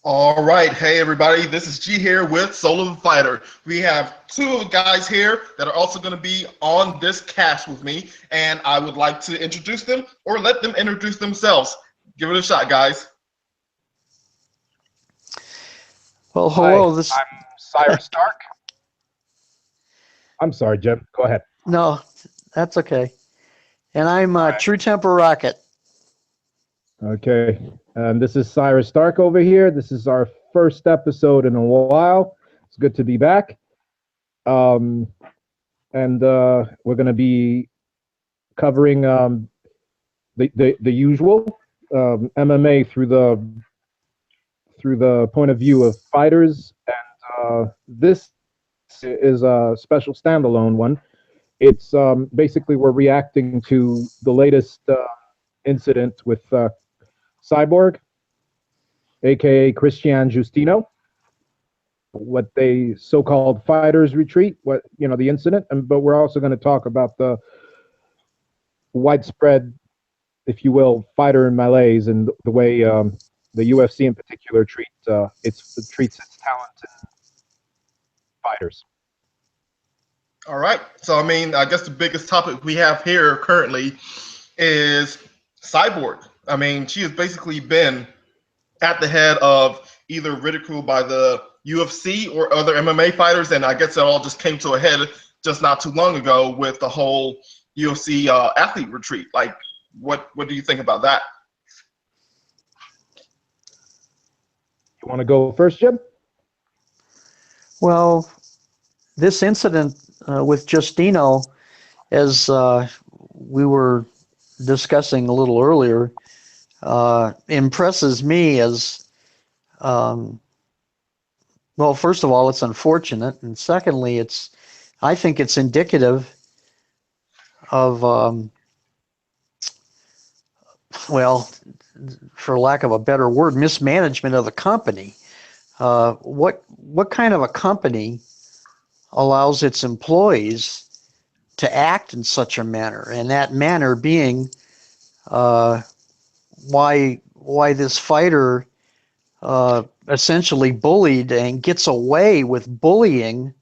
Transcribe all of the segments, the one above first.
All right. Hey, everybody. This is G here with Soul of the Fighter. We have two of the guys here that are also going to be on this cast with me, and I would like to introduce them or let them introduce themselves. Give it a shot, guys. Well, Hi, hello. This I'm Cyrus Stark. I'm sorry, Jim. Go ahead. no, that's okay. And I'm All True Temper Rocket. right. Okay. This is Cyrus Stark over here. This is our first episode in a while. It's good to be back. Um, and we're going to be covering the usual MMA through the point of view of fighters. And this is a special standalone one. It's basically we're reacting to the latest incident with Cyborg, aka Christian Justino, what they so-called fighters retreat, the incident, but we're also going to talk about the widespread, if you will, fighter malaise and the way the UFC in particular treats its talented fighters. All right. So, I guess the biggest topic we have here currently is Cyborg. She has basically been at the head of either ridicule by the UFC or other MMA fighters, and I guess it all just came to a head just not too long ago with the whole UFC athlete retreat. Like, what do you think about that? You want to go first, Jim? Well, this incident with Justino, as we were discussing a little earlier, impresses me as um, well. First of all, it's unfortunate, and secondly, I think it's indicative of well, for lack of a better word, mismanagement of the company. What kind of a company allows its employees to act in such a manner, and that manner being uh, why this fighter essentially bullied and gets away with bullying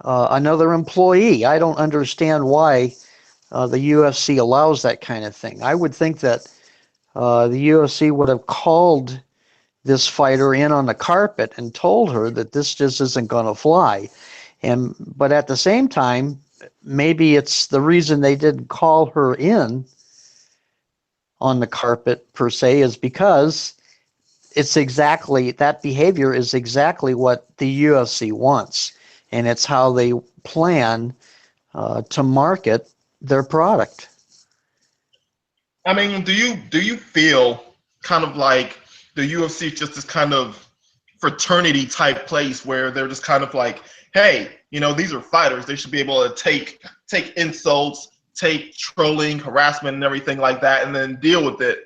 another employee. I don't understand why the UFC allows that kind of thing. I would think that the UFC would have called this fighter in on the carpet and told her that this just isn't going to fly. But at the same time, maybe it's the reason they didn't call her in on the carpet per se is because it's exactly that behavior is exactly what the UFC wants, and it's how they plan to market their product. Do you feel kind of like the UFC is just this kind of fraternity type place where they're just kind of like, hey, these are fighters. They should be able to take insults, take trolling, harassment, and everything like that, and then deal with it.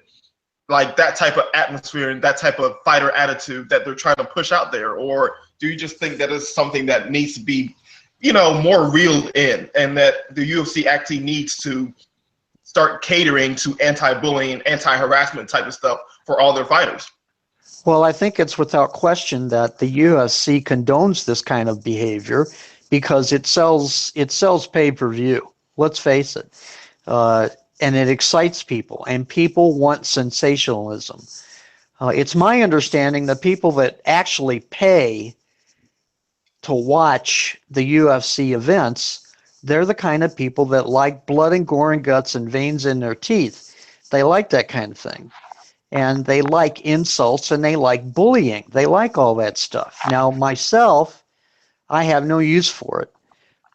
Like that type of atmosphere and that type of fighter attitude that they're trying to push out there, or do you just think that is something that needs to be, more reeled in, and that the UFC actually needs to start catering to anti-bullying, anti-harassment type of stuff for all their fighters? Well, I think it's without question that the UFC condones this kind of behavior because it sells pay-per-view. Let's face it. Uh, and it excites people, and people want sensationalism. It's my understanding that people that actually pay to watch the UFC events, they're the kind of people that like blood and gore and guts and veins in their teeth. They like that kind of thing. And they like insults and they like bullying. They like all that stuff. Now, myself, I have no use for it.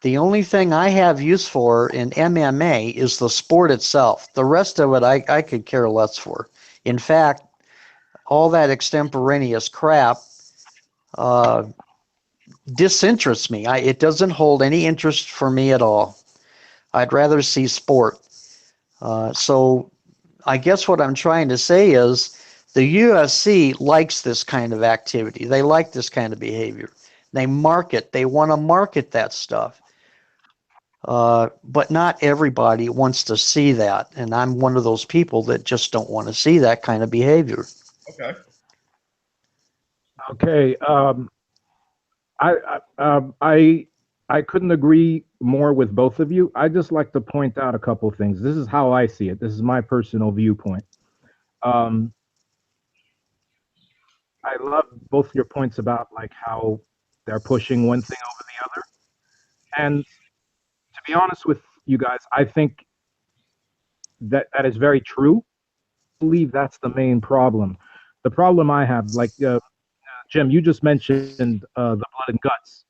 The only thing I have use for in MMA is the sport itself. The rest of it, I could care less for. In fact, all that extemporaneous crap uh, disinterests me. It doesn't hold any interest for me at all. I'd rather see sport. So I guess what I'm trying to say is the UFC likes this kind of activity. They like this kind of behavior. They want to market that stuff. But not everybody wants to see that. And I'm one of those people that just don't want to see that kind of behavior. Okay. Okay. I couldn't agree more with both of you. I just like to point out a couple of things. This is how I see it. This is my personal viewpoint. Um, I love both your points about like how they're pushing one thing over the other. And to be honest with you guys, I think that is very true. I believe that's the main problem. The problem I have, like Jim, you just mentioned the blood and guts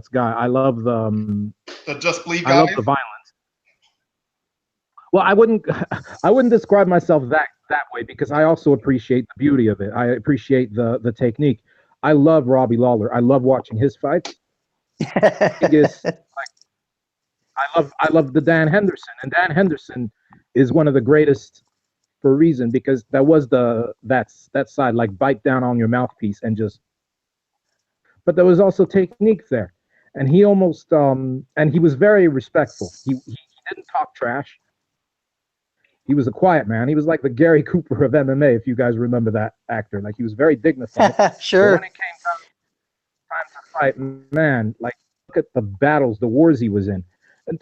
guy. The Just Bleed I love guys. the violence. Well, I wouldn't describe myself that way because I also appreciate the beauty of it. I appreciate the technique. I love Robbie Lawler. I love watching his fights. Biggest, I love the Dan Henderson, and Dan Henderson is one of the greatest for a reason because that was that side like bite down on your mouthpiece and just. But there was also technique there, and he almost and he was very respectful. He didn't talk trash. He was a quiet man. He was like the Gary Cooper of MMA, if you guys remember that actor. Like he was very dignified. But when Sure. it came time to fight, man, like look at the battles, the wars he was in.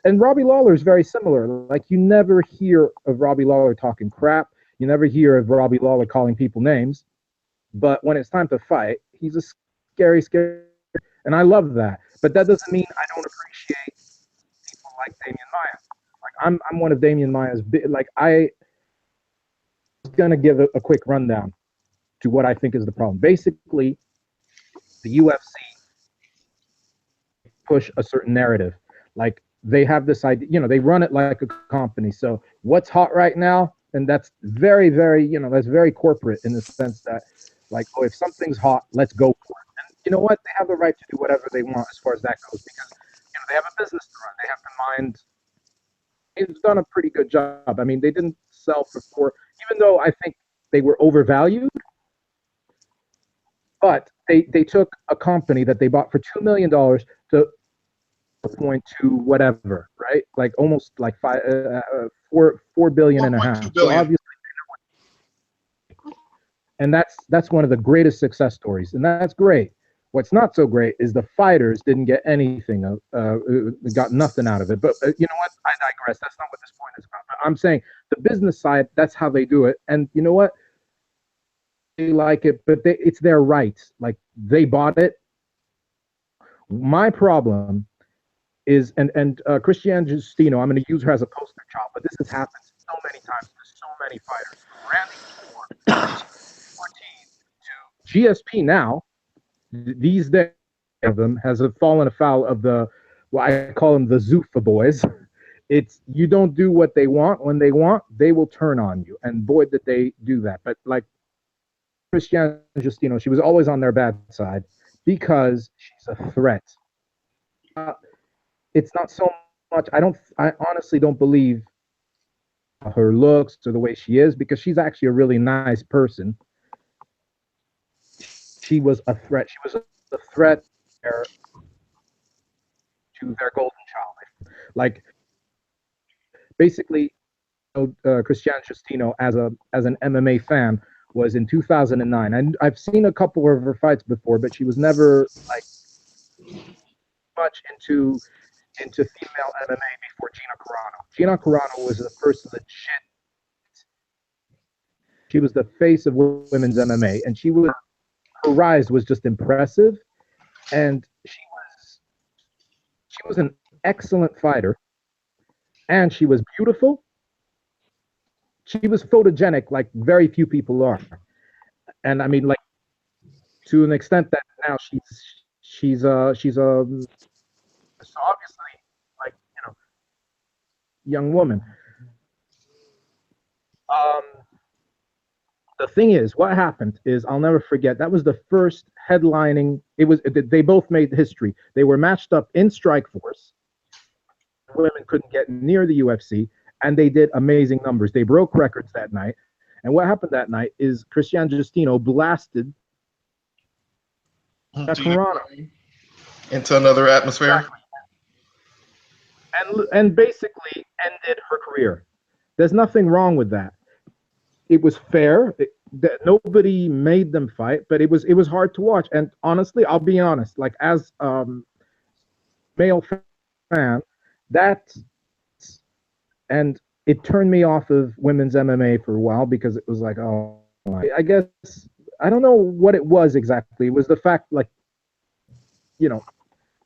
And Robbie Lawler is very similar. Like you never hear of Robbie Lawler talking crap. You never hear of Robbie Lawler calling people names. But when it's time to fight, he's a scary, and I love that. But that doesn't mean I don't appreciate people like Damian Maya. Like I'm one of Damian Maya's like I was gonna give a quick rundown to what I think is the problem. Basically, the UFC push a certain narrative. Like they have this idea, they run it like a company. So what's hot right now? And that's very, that's very corporate in the sense that, like, oh, if something's hot, let's go for it. And you know what? They have the right to do whatever they want as far as that goes because they have a business to run. They have to mind. It's done a pretty good job. I mean, they didn't sell for four, even though I think they were overvalued. But they took a company that they bought for $2 million to point to whatever, right? Like almost like four billion and a 1.2 half. So billion. obviously, and that's one of the greatest success stories, and that's great. What's not so great is the fighters didn't get anything, got nothing out of it. But you know what? I digress. That's not what this point is about. I'm saying the business side, that's how they do it. And you know what? They like it, but it's their right. Like they bought it. My problem is, and Christiane Justino, I'm going to use her as a poster child, but this has happened so many times to so many fighters, from Randy Ortiz to GSP now. These days of them has fallen afoul of what I call them the Zuffa boys. It's you don't do what they want when they want, they will turn on you. And boy, did they do that. But like Christiane Justino, she was always on their bad side because she's a threat. It's not so much. I honestly don't believe her looks or the way she is because she's actually a really nice person. She was a threat. She was a threat to their golden child. Like basically, Christiane Justino as an MMA fan was in 2009. And I've seen a couple of her fights before, but she was never like much into female MMA before Gina Carano. Gina Carano was the first legit. She was the face of women's MMA, and her rise was just impressive, and she was an excellent fighter, and she was beautiful. She was photogenic, like very few people are, and I mean, like to an extent that now she's so obviously like young woman. Um, the thing is, what happened is I'll never forget. That was the first headlining. It was they both made history. They were matched up in Strikeforce. Women couldn't get near the UFC, and they did amazing numbers. They broke records that night. And what happened that night is Christiane Justino blasted Carano Into another atmosphere. exactly, and basically ended her career. There's nothing wrong with that. It was fair. that nobody made them fight, but it was hard to watch. And honestly, I'll be honest, like as male fan, that and it turned me off of women's MMA for a while because it was like, oh, I guess I don't know what it was exactly. It was the fact, like, you know,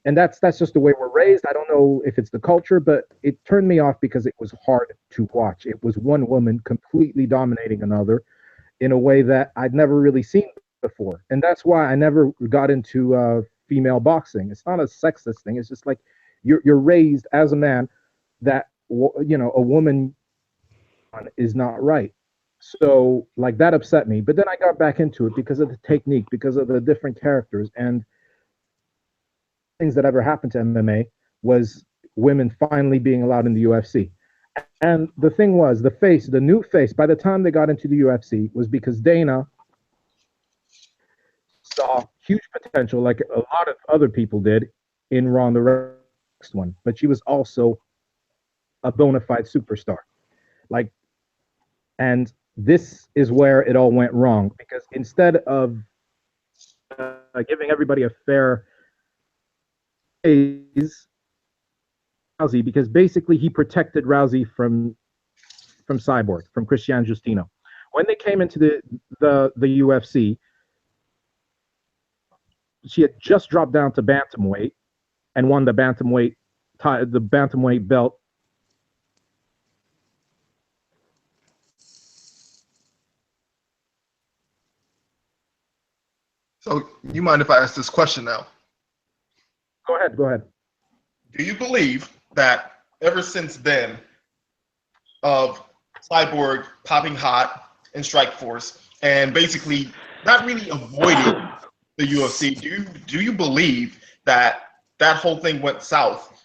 and that's just the way we're raised. I don't know if it's the culture, but it turned me off because it was hard to watch. It was one woman completely dominating another in a way that I'd never really seen before, and that's why I never got into female boxing. It's not a sexist thing. It's just like you're raised as a man that a woman is not right. So like that upset me. But then I got back into it because of the technique, because of the different characters, and things that ever happened to MMA was women finally being allowed in the UFC. And the thing was, the new face, by the time they got into the UFC, was because Dana saw huge potential, like a lot of other people did, in Ronda Rousey one. But she was also a bona fide superstar. Like, and this is where it all went wrong, because instead of giving everybody a fair praise, Rousey, because basically he protected Rousey from Cyborg, from Christian Justino. When they came into the UFC, she had just dropped down to bantamweight and won the bantamweight belt. So, you mind if I ask this question now? Go ahead. Do you believe that ever since then, of Cyborg popping hot in Strikeforce and basically not really avoiding the UFC, do you believe that that whole thing went south?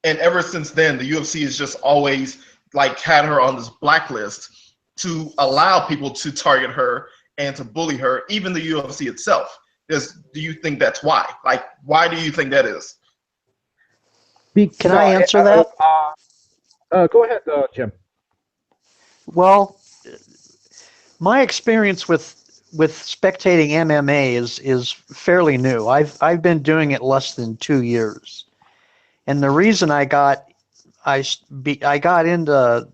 And ever since then, the UFC has just always like had her on this blacklist to allow people to target her and to bully her, even the UFC itself. Do you think that's why? Like, why do you think that is? Can I answer that? Go ahead, Jim. Well, my experience with spectating MMA is fairly new. I've been doing it less than 2 years, and the reason I got into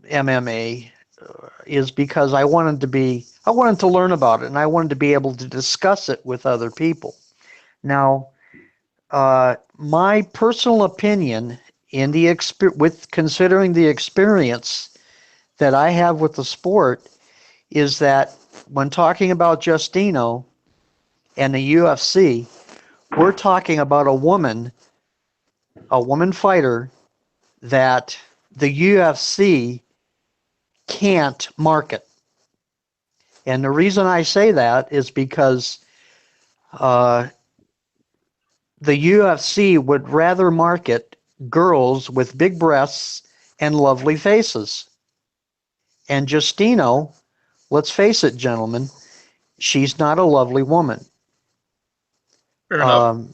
MMA is because I wanted to learn about it, and I wanted to be able to discuss it with other people. Now, my personal opinion with considering the experience that I have with the sport is that when talking about Justino and the UFC, we're talking about a woman fighter that the UFC can't market. And the reason I say that is because the UFC would rather market girls with big breasts and lovely faces. And Justino, let's face it, gentlemen, she's not a lovely woman. Fair enough.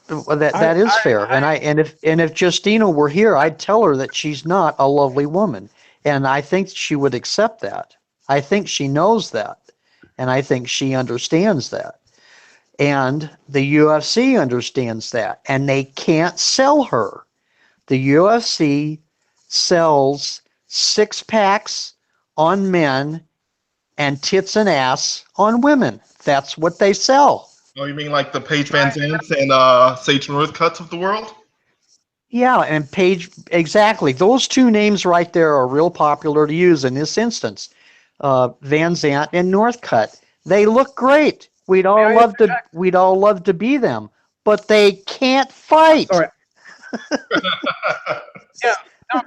That is fair. And if Justina were here, I'd tell her that she's not a lovely woman. And I think she would accept that. I think she knows that. And I think she understands that. And the UFC understands that. And they can't sell her. The UFC sells six packs on men and tits and ass on women. That's what they sell. Oh, you mean like the Paige Van Zandts and Sage Northcutts of the world? Yeah, and Paige, exactly. Those two names right there are real popular to use in this instance. Van Zant and Northcutt. They look great. We'd all love to be them, but they can't fight. Sorry. Yeah, no,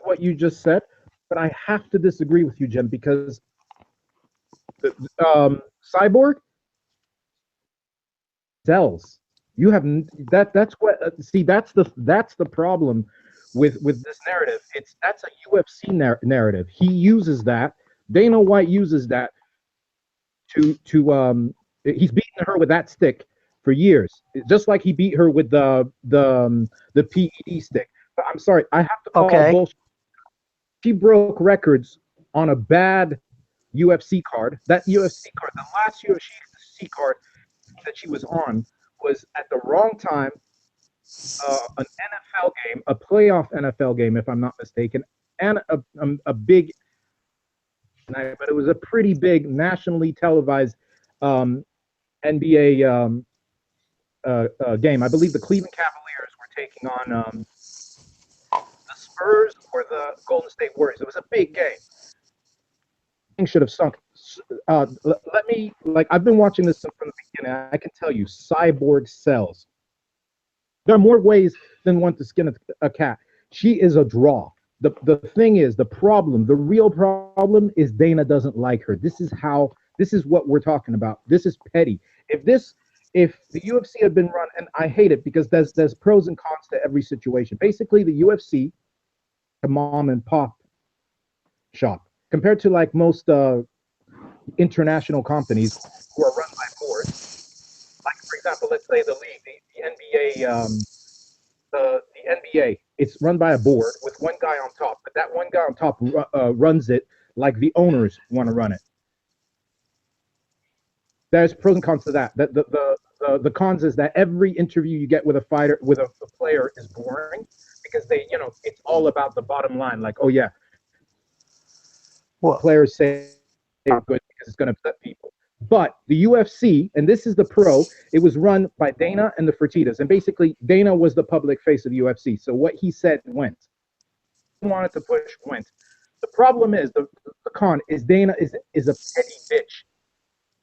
what you just said, but I have to disagree with you, Jim, because Cyborg sells. You have that's what see that's the problem with this narrative. That's a UFC narrative. He uses that. Dana White uses that to he's beaten her with that stick for years, just like he beat her with the PED stick. But I'm sorry, I have to call bullshit. She broke records on a bad UFC card. That UFC card, the last UFC card that she was on, was at the wrong time. An NFL game, a playoff NFL game, if I'm not mistaken, and a big night, but it was a pretty big nationally televised NBA game. I believe the Cleveland Cavaliers were taking on the Spurs or the Golden State Warriors. It was a big game. Should have sunk. Let me, like, I've been watching this from the beginning. I can tell you, Cyborg sells. There are more ways than one to skin a cat. She is a draw. The thing is, the real problem is Dana doesn't like her. This is what we're talking about. This is petty. If the UFC had been run, and I hate it because there's pros and cons to every situation. Basically, the UFC, a mom and pop shop, compared to like most international companies who are run by boards. Like, for example, let's say the league, the NBA. The NBA, it's run by a board with one guy on top, but that one guy on top runs it like the owners want to run it. There's pros and cons to that. The cons is that every interview you get with a fighter, with a player, is boring because it's all about the bottom line. Like, oh yeah, Well, players say it's not good because it's going to upset people. But the UFC, and this is the pro, it was run by Dana and the Fertitas. And basically, Dana was the public face of the UFC. So what he said went. He wanted to push, went. The problem is, the con is Dana is a petty bitch.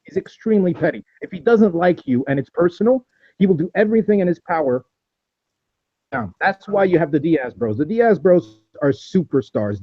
He's extremely petty. If he doesn't like you and it's personal, he will do everything in his power. That's why you have the Diaz bros. The Diaz bros are superstars.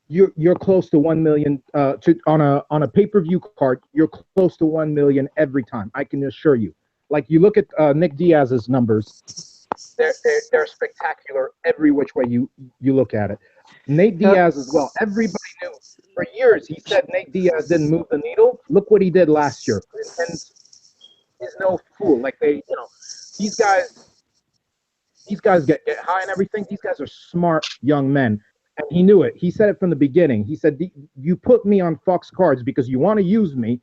You're close to 1 million on a pay-per-view card. You're close to 1 million every time. I can assure you. Like, you look at Nick Diaz's numbers, they're spectacular every which way you look at it. Nate Diaz as well. Everybody knew for years. He said Nate Diaz didn't move the needle. Look what he did last year. And he's no fool. Like, these guys get high and everything. These guys are smart young men. And he knew it. He said it from the beginning. He said, you put me on Fox cards because you want to use me,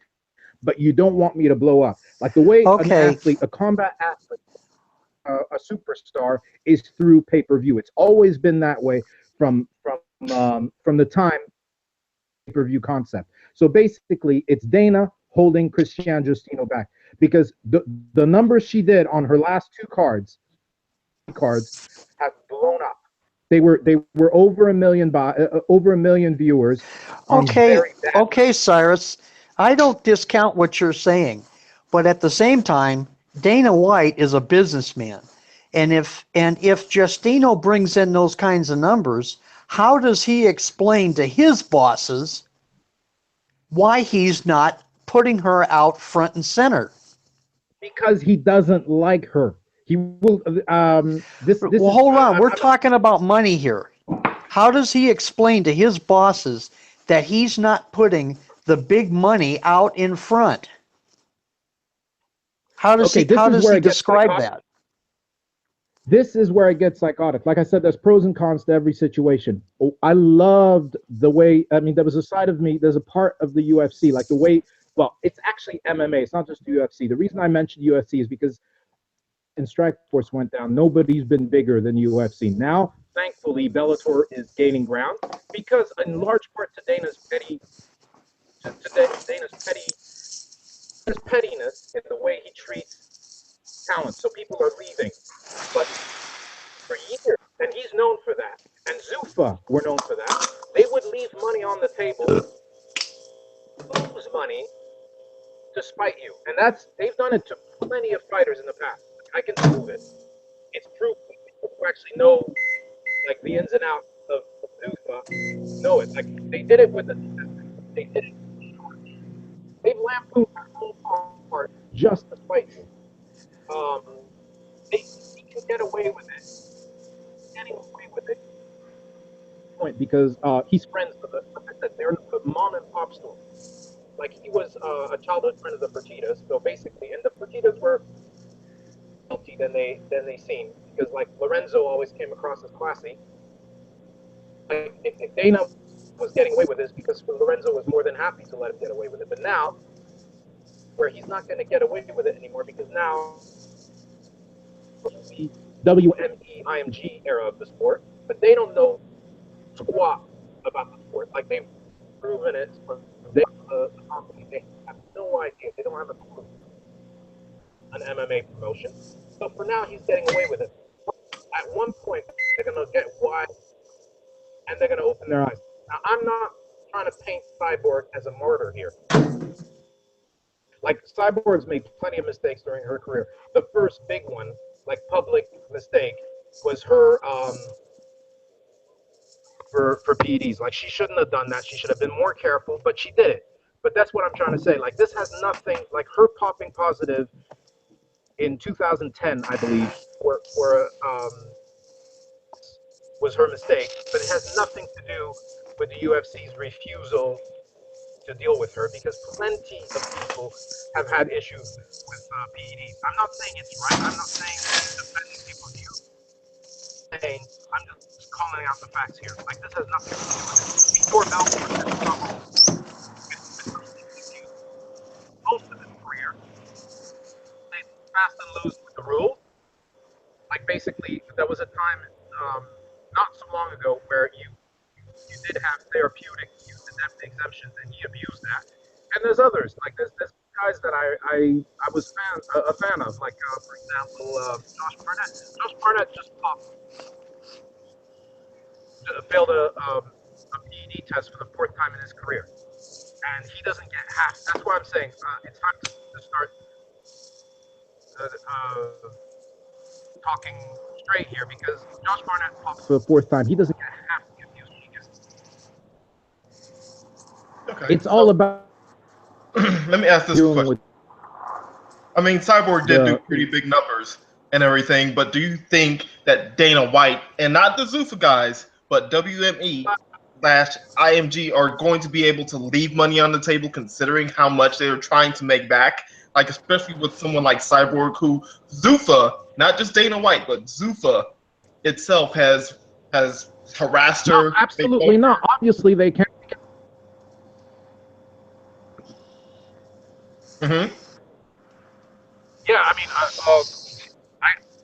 but you don't want me to blow up. Like the way an athlete, a combat athlete, a superstar is through pay-per-view. It's always been that way from the time pay-per-view concept. So basically, it's Dana holding Christiane Justino back because the numbers she did on her last two cards have blown up. They were over a million viewers. Okay, Cyrus. I don't discount what you're saying, but at the same time, Dana White is a businessman, and if Justino brings in those kinds of numbers, how does he explain to his bosses why he's not putting her out front and center? Because he doesn't like her. He will. Well, hold on. We're talking about money here. How does he explain to his bosses that he's not putting the big money out in front? How does he describe that? This is where it gets psychotic. Like I said, there's pros and cons to every situation. I loved the way, there was a side of me, there's a part of the UFC, like the way, well, it's actually MMA. It's not just the UFC. The reason I mentioned UFC is because when Strikeforce went down, nobody's been bigger than UFC. Now, thankfully, Bellator is gaining ground because, in large part, to Dana's pettiness in the way he treats talent. So people are leaving. But for years, and he's known for that, and Zuffa were known for that, they would leave money on the table, lose money to spite you. And they've done it to plenty of fighters in the past. I can prove it. It's proof. People who actually know, like, the ins and outs of Zuffa know it. Like, they did it with they did it. They've lampooned their whole part just to fight you. He can get away with it. Getting away with it. Point because he's friends with it. Like I said, they're the mom and pop store. Like, he was a childhood friend of the Fertitas. So basically, and the Fertitas were guilty than they seem, because, like, Lorenzo always came across as classy. Like, if Dana was getting away with this because Lorenzo was more than happy to let him get away with it. But now, where he's not going to get away with it anymore because now the WME IMG era of the sport, but they don't know squat about the sport. Like they've proven it from the company. They have no idea. They don't have a clue. An MMA promotion. So for now, he's getting away with it. At one point, they're going to get wise and they're going to open their eyes. Now, I'm not trying to paint Cyborg as a martyr here. Like, Cyborg's made plenty of mistakes during her career. The first big one, like public mistake, was her for PEDs. Like, she shouldn't have done that. She should have been more careful, but she did it. But that's what I'm trying to say. Like, this has nothing, like her popping positive in 2010, I believe, was her mistake, but it has nothing to do with the UFC's refusal to deal with her because plenty of people have had issues with PEDs. I'm not saying it's right. I'm not saying defending people's views. I'm just calling out the facts here. Like, this has nothing to do with it. Vitor Belfort has struggled with substance abuse most of his career. They fast and loose with the rules. Like, basically, there was a time not so long ago where you did have therapeutic use exemptions, and he abused that. And there's others, like there's guys that I was a fan of, like for example, Josh Barnett. Josh Barnett just failed a PED test for the fourth time in his career, and he doesn't get half. That's why I'm saying it's time to start talking straight here because Josh Barnett pops for the fourth time. He doesn't get half the abuse he gets. Okay. It's all about. Let me ask this question. I mean, Cyborg did do pretty big numbers and everything, but do you think that Dana White and not the Zuffa guys, but WME/IMG are going to be able to leave money on the table considering how much they are trying to make back? Like, especially with someone like Cyborg, who Zuffa, not just Dana White, but Zuffa itself has harassed her. No, absolutely not. Obviously, they can't. Mm-hmm. Yeah, I mean,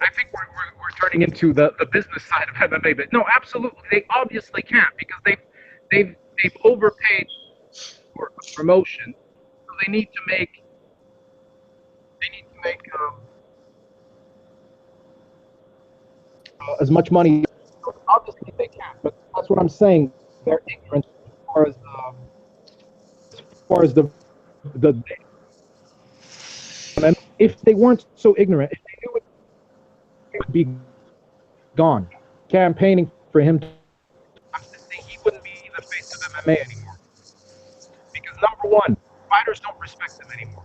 I think we're turning into the business side of MMA, but no, absolutely, they obviously can't because they've overpaid for a promotion, so they need to make as much money. Obviously, they can't, but that's what I'm saying. They're ignorant as far as the and if they weren't so ignorant, if they knew it would be gone. Campaigning for him, I'm saying he wouldn't be the face of MMA anymore. Because number one, fighters don't respect him anymore.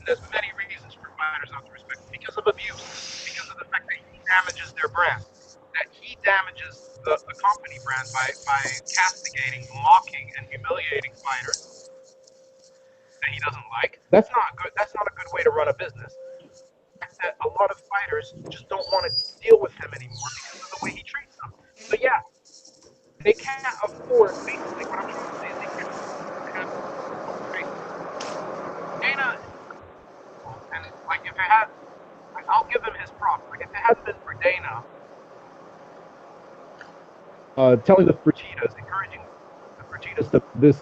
There's many reasons for fighters not to respect him. Because of abuse, because of the fact that he damages their brand, that he damages the company brand by castigating, mocking, and humiliating fighters that he doesn't like. That's not good. That's not a good way to run a business. That a lot of fighters just don't want to deal with him anymore because of the way he treats them. So yeah, they can't afford. Basically, what I'm trying to say is they can't have Dana. And like, if it had, I'll give him his props. Like, if it hadn't been for Dana telling the Fertitas, encouraging the Fertitas to this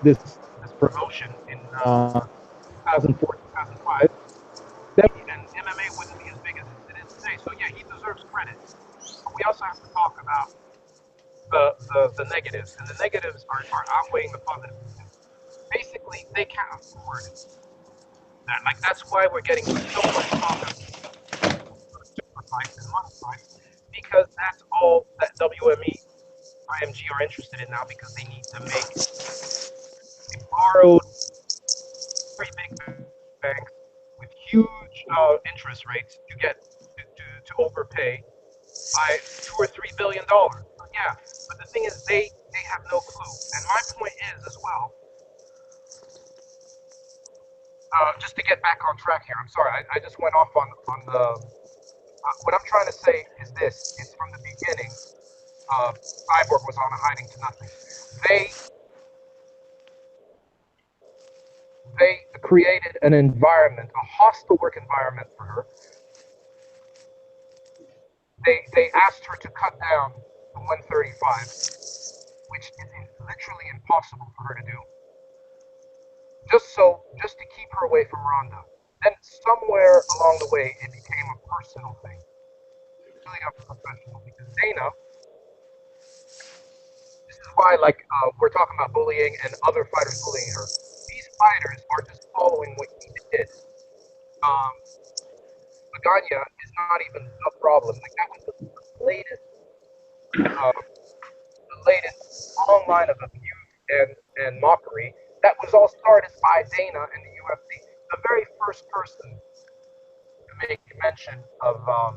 promotion in 2004, 2005, and MMA wouldn't be as big as it is today. So yeah, he deserves credit. But we also have to talk about the negatives, and the negatives are outweighing the positives. Basically, they can't afford that. Like, that's why we're getting so much talk of super fights and money fights, because that's all that WME IMG are interested in now, because they need to make borrowed very big banks with huge interest rates to get to overpay by $2 or $3 billion. So yeah, but the thing is, they have no clue. And my point is as well. Just to get back on track here, I'm sorry, I just went off on the. What I'm trying to say is this: it's from the beginning. Cyborg was on a hiding to nothing. They They created an environment, a hostile work environment for her. They asked her to cut down to 135, which is literally impossible for her to do, just to keep her away from Ronda. Then somewhere along the way, it became a personal thing. Really unprofessional because Dana. This is why, like, we're talking about bullying and other fighters bullying her. These fighters are just following what he did. Um, Magana is not even the problem. Like that was uh, the latest long line of abuse and mockery that was all started by Dana in the UFC. The very first person to make mention of a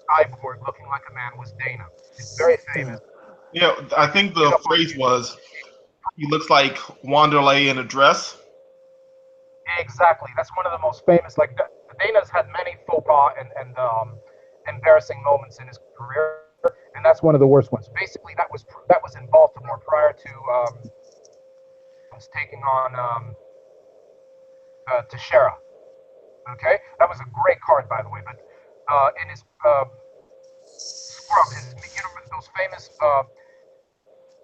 cyborg looking like a man was Dana. It's very famous. I think the phrase was, "He looks like Wanderlei in a dress." Exactly. That's one of the most famous. Like Dana's had many faux pas and embarrassing moments in his career, and that's one of the worst ones. Basically, that was in Baltimore prior to taking on Teixeira. Okay, that was a great card, by the way. But in his scrum, those famous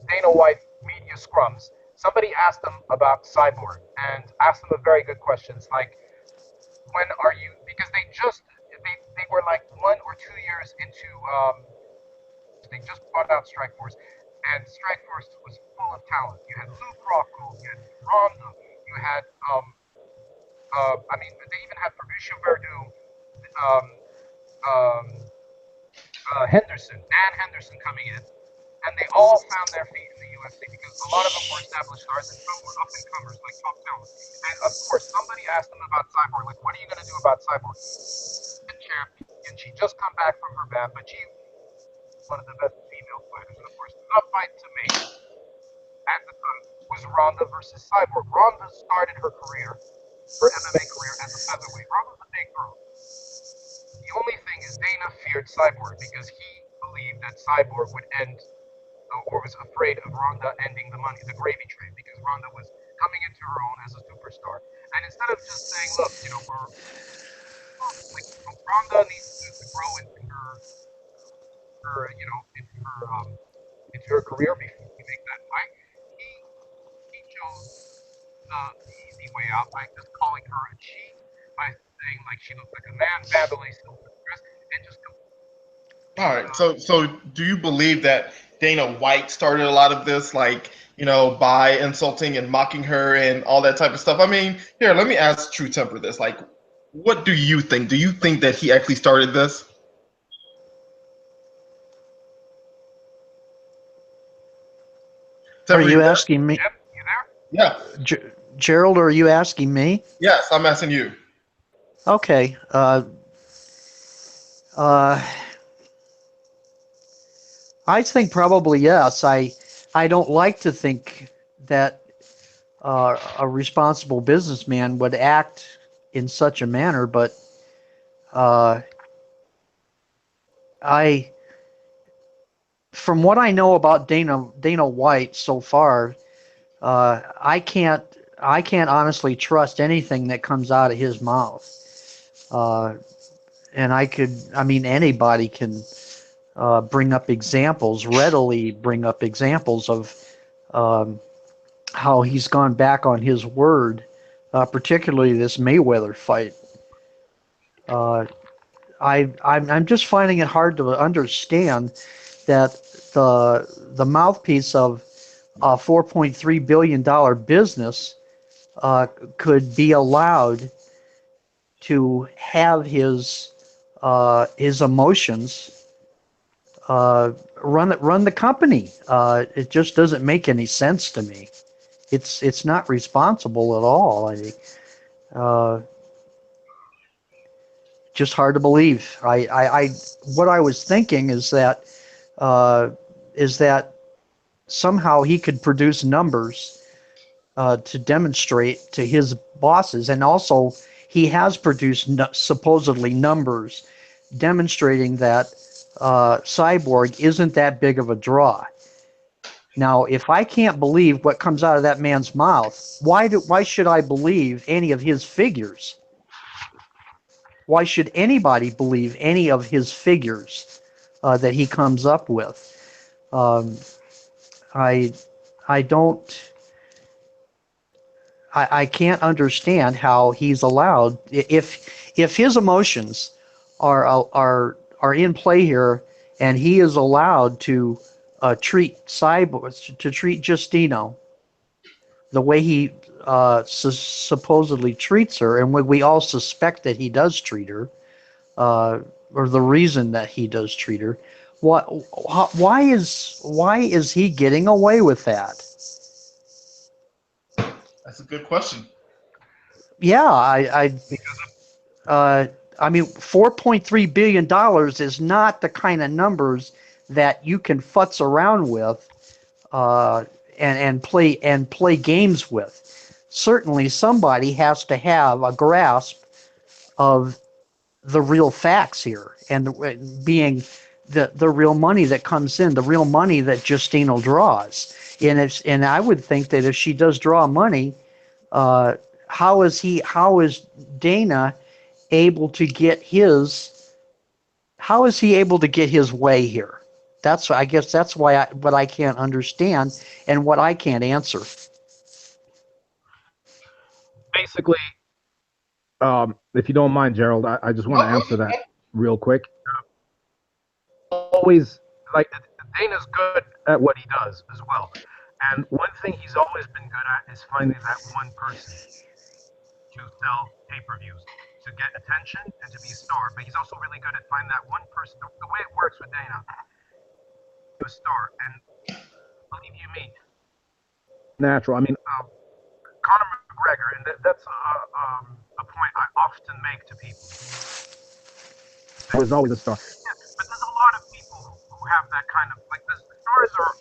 Dana White media scrums, somebody asked him about Cyborg and asked him a very good question. It's like, when are you? Because they were like 1 or 2 years into they just brought out Strikeforce, and Strikeforce was full of talent. You had Luke Rockhold, you had Ronda, you had I mean, they even had Fabricio Verdum, um, Henderson, Dan Henderson coming in, and they all found their feet in the UFC because a lot of them were established stars and some were up and comers like top talent. And of course, somebody asked them about Cyborg, like, what are you going to do about Cyborg? The champion, she just come back from her ban, but she was one of the best female fighters. And of course, the fight to make at the time was Ronda versus Cyborg. Ronda started her career, her MMA career, as a featherweight. Ronda's a big girl. The only thing is Dana feared Cyborg because he believed that Cyborg would end, or was afraid of Ronda ending the gravy train, because Ronda was coming into her own as a superstar. And instead of just saying, look, Ronda needs to grow into into her career before we make that fight, he chose the easy way out by just calling her a cheat, by saying like she looked like a man, Vandalay still dress, and just. All right. So do you believe that Dana White started a lot of this, like, by insulting and mocking her and all that type of stuff? I mean, here, let me ask True Temper this. Like, what do you think? Do you think that he actually started this? Are Temper, you asking me? Yep, you there? Yeah. Gerald, are you asking me? Yes, I'm asking you. Okay. I think probably yes. I don't like to think that a responsible businessman would act in such a manner, but uh, from what I know about Dana White so far, I can't honestly trust anything that comes out of his mouth. And I mean, anybody can readily bring up examples of how he's gone back on his word, particularly this Mayweather fight. I'm just finding it hard to understand that the mouthpiece of a $4.3 billion business could be allowed to have his emotions run the company. It just doesn't make any sense to me. It's not responsible at all. Just hard to believe. What I was thinking is that somehow he could produce numbers to demonstrate to his bosses, and also he has produced supposedly numbers demonstrating that Cyborg isn't that big of a draw. Now, if I can't believe what comes out of that man's mouth, why should I believe any of his figures? Why should anybody believe any of his figures that he comes up with? Um, I I don't I can't understand how he's allowed if his emotions are in play here, and he is allowed to treat Cyborg to treat Justino the way he supposedly treats her, and we all suspect that he does treat her, uh, or the reason that he does treat her. What? Why is he getting away with that? That's a good question. Yeah, uh, I mean, $4.3 billion is not the kind of numbers that you can futz around with uh, and play games with. Certainly, somebody has to have a grasp of the real facts here, and being the real money that comes in, the real money that Justino draws. And I would think that if she does draw money, uh, how is Dana able to get his how is he able to get his way here? I guess that's what I can't understand and what I can't answer. Basically, if you don't mind, Gerald, I just want to answer that real quick. Always, like, Dana's good at what he does as well. And one thing he's always been good at is finding that one person to sell pay-per-views, to get attention and to be a star. But he's also really good at finding that one person. The way it works with Dana, to a star. And believe you me, natural. I mean, Conor McGregor, and that's a point I often make to people. He was always a star. Yeah, but there's a lot of people who have that kind of, like, the stars are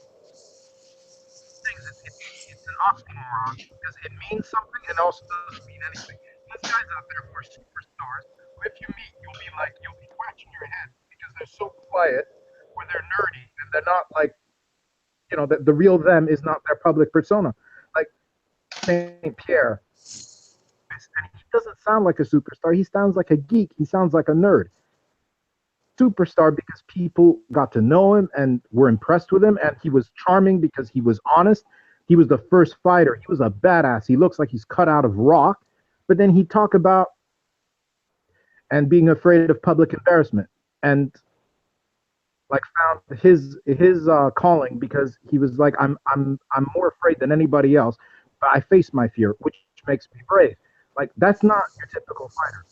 things. It's an oxymoron because it means something and also doesn't mean anything. There's guys out there who are superstars who, if you meet, you'll be scratching your head because they're so quiet or they're nerdy and they're not like, the real them is not their public persona. Like St. Pierre, and he doesn't sound like a superstar. He sounds like a geek. He sounds like a nerd. Superstar because people got to know him and were impressed with him, and he was charming because he was honest. He was the first fighter. He was a badass. He looks like he's cut out of rock, but then he'd talk about and being afraid of public embarrassment, and like found his calling because he was like, I'm more afraid than anybody else, but I face my fear, which makes me brave. Like, that's not your typical fighter.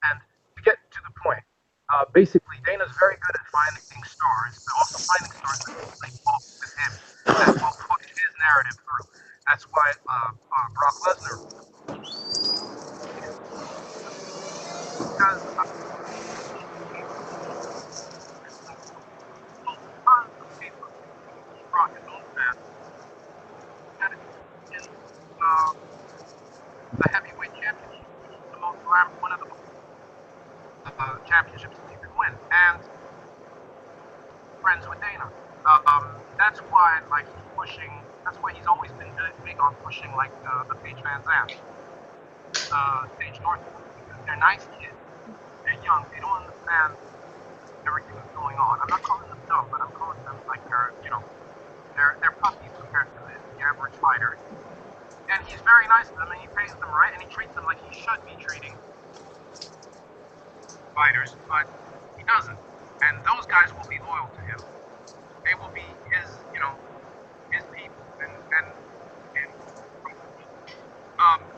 And to get to the point, basically, Dana's very good at finding stars, but also finding stars that really fall with him, that will push his narrative through. That's why Brock Lesnar, because tons of people, Brock and those fans, had it in the heavyweight championship, which is the most one of the championships that you can win, and friends with Dana. That's why, like, he's pushing. That's why he's always been big on pushing, like, the Paige Van Zandt, Sage North, because they're nice kids. They're young. They don't understand everything that's going on. I'm not calling them dumb, but I'm calling them like they're puppies compared to the average fighter. And he's very nice to them, and he pays them right, and he treats them like he should be treating fighters, but he doesn't. And those guys will be loyal to him. They will be his people. And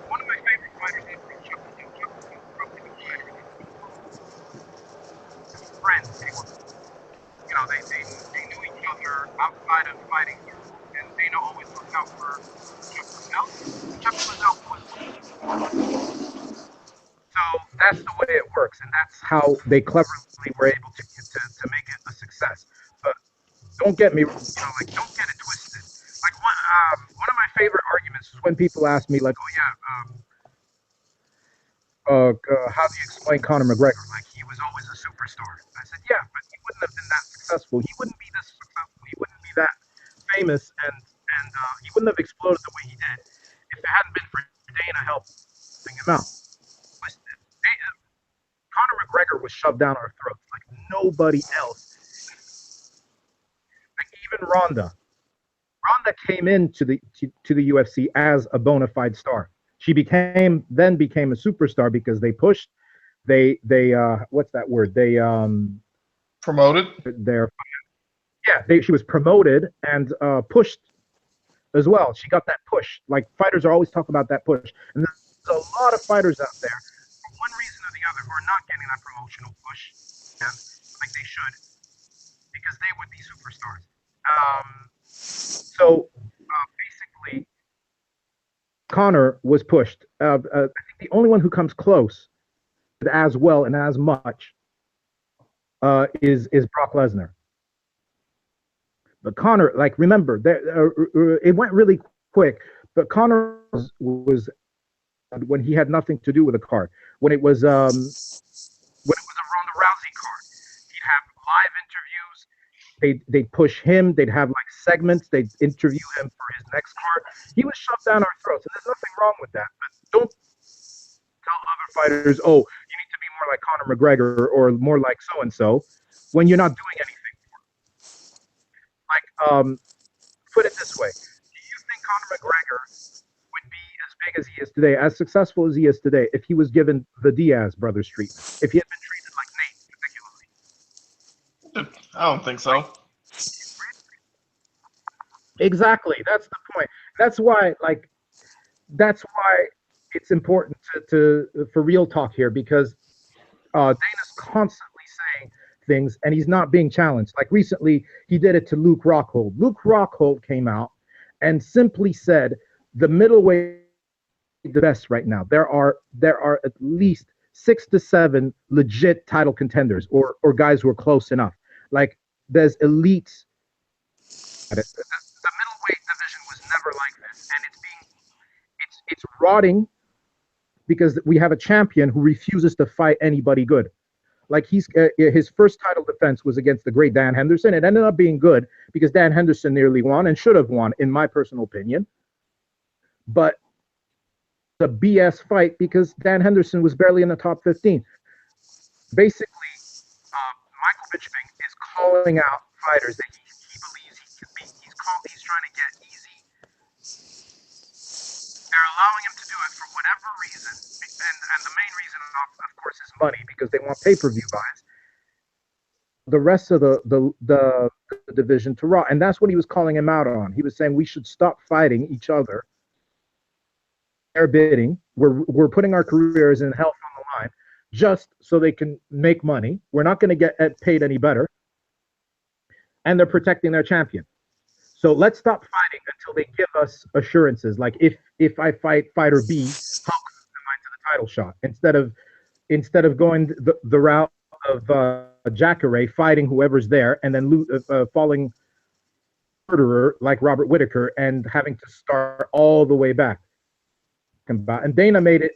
one of my favorite fighters is Chuck Liddell. Chuck Liddell probably the fighter his friends. They knew each other outside of fighting circles, and Dana always looked out for Chuck Liddell. And Chuck Liddell was so that's the way it works, and that's how they cleverly were able to make it a success. But don't get me, like, don't get it twisted. Like, one of my favorite arguments is when people ask me, like, oh yeah, how do you explain Conor McGregor? Like, he was always a superstar. I said, yeah, but he wouldn't have been that successful. He wouldn't be this successful. He wouldn't be that famous, and he wouldn't have exploded the way he did if it hadn't been for Dana helping him out. Conor McGregor was shoved down our throats like nobody else. Like even Ronda came into the UFC as a bona fide star. She became a superstar because they pushed. They what's that word? They Promoted. She was promoted and pushed as well. She got that push. Like fighters are always talking about that push, and there's a lot of fighters out there, for one reason or the other, who are not getting that promotional push, and like they should, because they would be superstars. So basically, Conor was pushed. I think the only one who comes close as well and as much is Brock Lesnar. But Conor, like, remember, it went really quick. But Conor was when he had nothing to do with the card. When it was a Ronda Rousey card, he'd have live interviews. They'd push him. They'd have like segments. They'd interview him for his next card. He was shoved down our throats, and there's nothing wrong with that. But don't tell other fighters, oh, you need to be more like Conor McGregor or more like so and so, when you're not doing anything. Like, put it this way: do you think Conor McGregor would be as big as he is today, as successful as he is today, if he was given the Diaz brothers treatment? If he had been treated like Nate, particularly? I don't think so. Exactly. That's the point. That's why it's important for real talk here, because Dana's constantly saying things and he's not being challenged. Like recently, he did it to Luke Rockhold. Luke Rockhold came out and simply said the middleweight the best right now. There are at least 6 to 7 legit title contenders or guys who are close enough. Like there's elites. The middleweight division was never like this, and it's rotting because we have a champion who refuses to fight anybody good. Like his first title defense was against the great Dan Henderson. It ended up being good because Dan Henderson nearly won and should have won, in my personal opinion. But the BS fight because Dan Henderson was barely in the top 15. Basically, Michael Bisping is calling out fighters that he believes he can beat. He's trying to get easy. They're allowing him to do it for whatever reason, and the main reason, of course, is money, because they want pay-per-view buys. The rest of the division to Raw, and that's what he was calling him out on. He was saying we should stop fighting each other. They're bidding. We're putting our careers and health on the line just so they can make money. We're not going to get paid any better, and they're protecting their champion. So let's stop fighting until they give us assurances. Like if I fight fighter B, how close am I to the title shot? Instead of going the route of Jacare fighting whoever's there and then falling murderer like Robert Whittaker and having to start all the way back. And Dana made it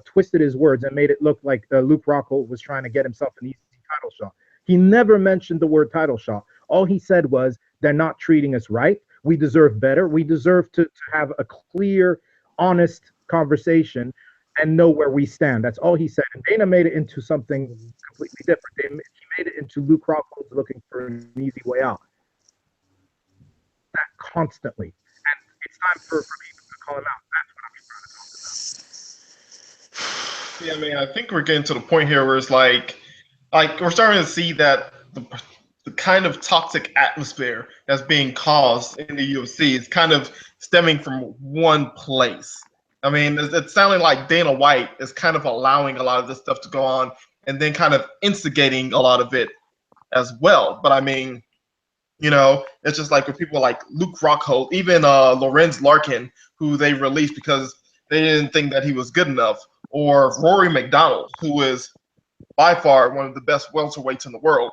twisted his words and made it look like Luke Rockhold was trying to get himself an easy title shot. He never mentioned the word title shot. All he said was, they're not treating us right. We deserve better. We deserve to have a clear, honest conversation and know where we stand. That's all he said. And Dana made it into something completely different. He made it into Luke Rockhold looking for an easy way out. That constantly. And it's time for people to call him out. That's what I'm trying to talk about. Yeah, I mean, I think we're getting to the point here where it's like we're starting to see that the kind of toxic atmosphere that's being caused in the UFC is kind of stemming from one place. I mean, it's sounding like Dana White is kind of allowing a lot of this stuff to go on and then kind of instigating a lot of it as well. But I mean, you know, it's just like with people like Luke Rockhold, even Lorenz Larkin, who they released because they didn't think that he was good enough, or Rory McDonald, who is by far one of the best welterweights in the world.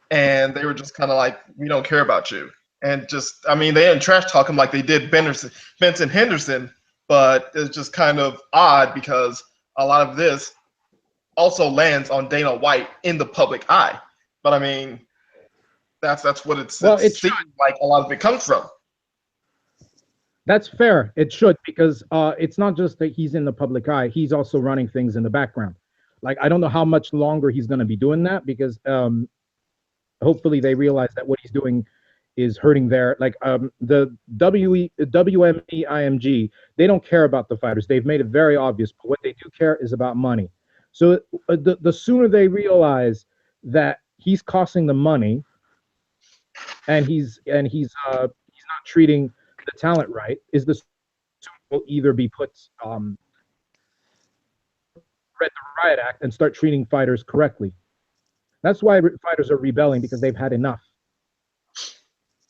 And they were just kind of like, we don't care about you. And just, I mean, they didn't trash talk him like they did Benson Henderson, but it's just kind of odd because a lot of this also lands on Dana White in the public eye. But I mean, That's what it Well, it seems like a lot of it comes from. That's fair. It should, because it's not just that he's in the public eye. He's also running things in the background. Like, I don't know how much longer he's going to be doing that, because hopefully they realize that what he's doing is hurting their, like, the WME IMG. They don't care about the fighters. They've made it very obvious. But what they do care is about money. So the sooner they realize that he's costing them money, and he's not treating the talent right, is the will either be put read the riot act and start treating fighters correctly. That's why fighters are rebelling, because they've had enough.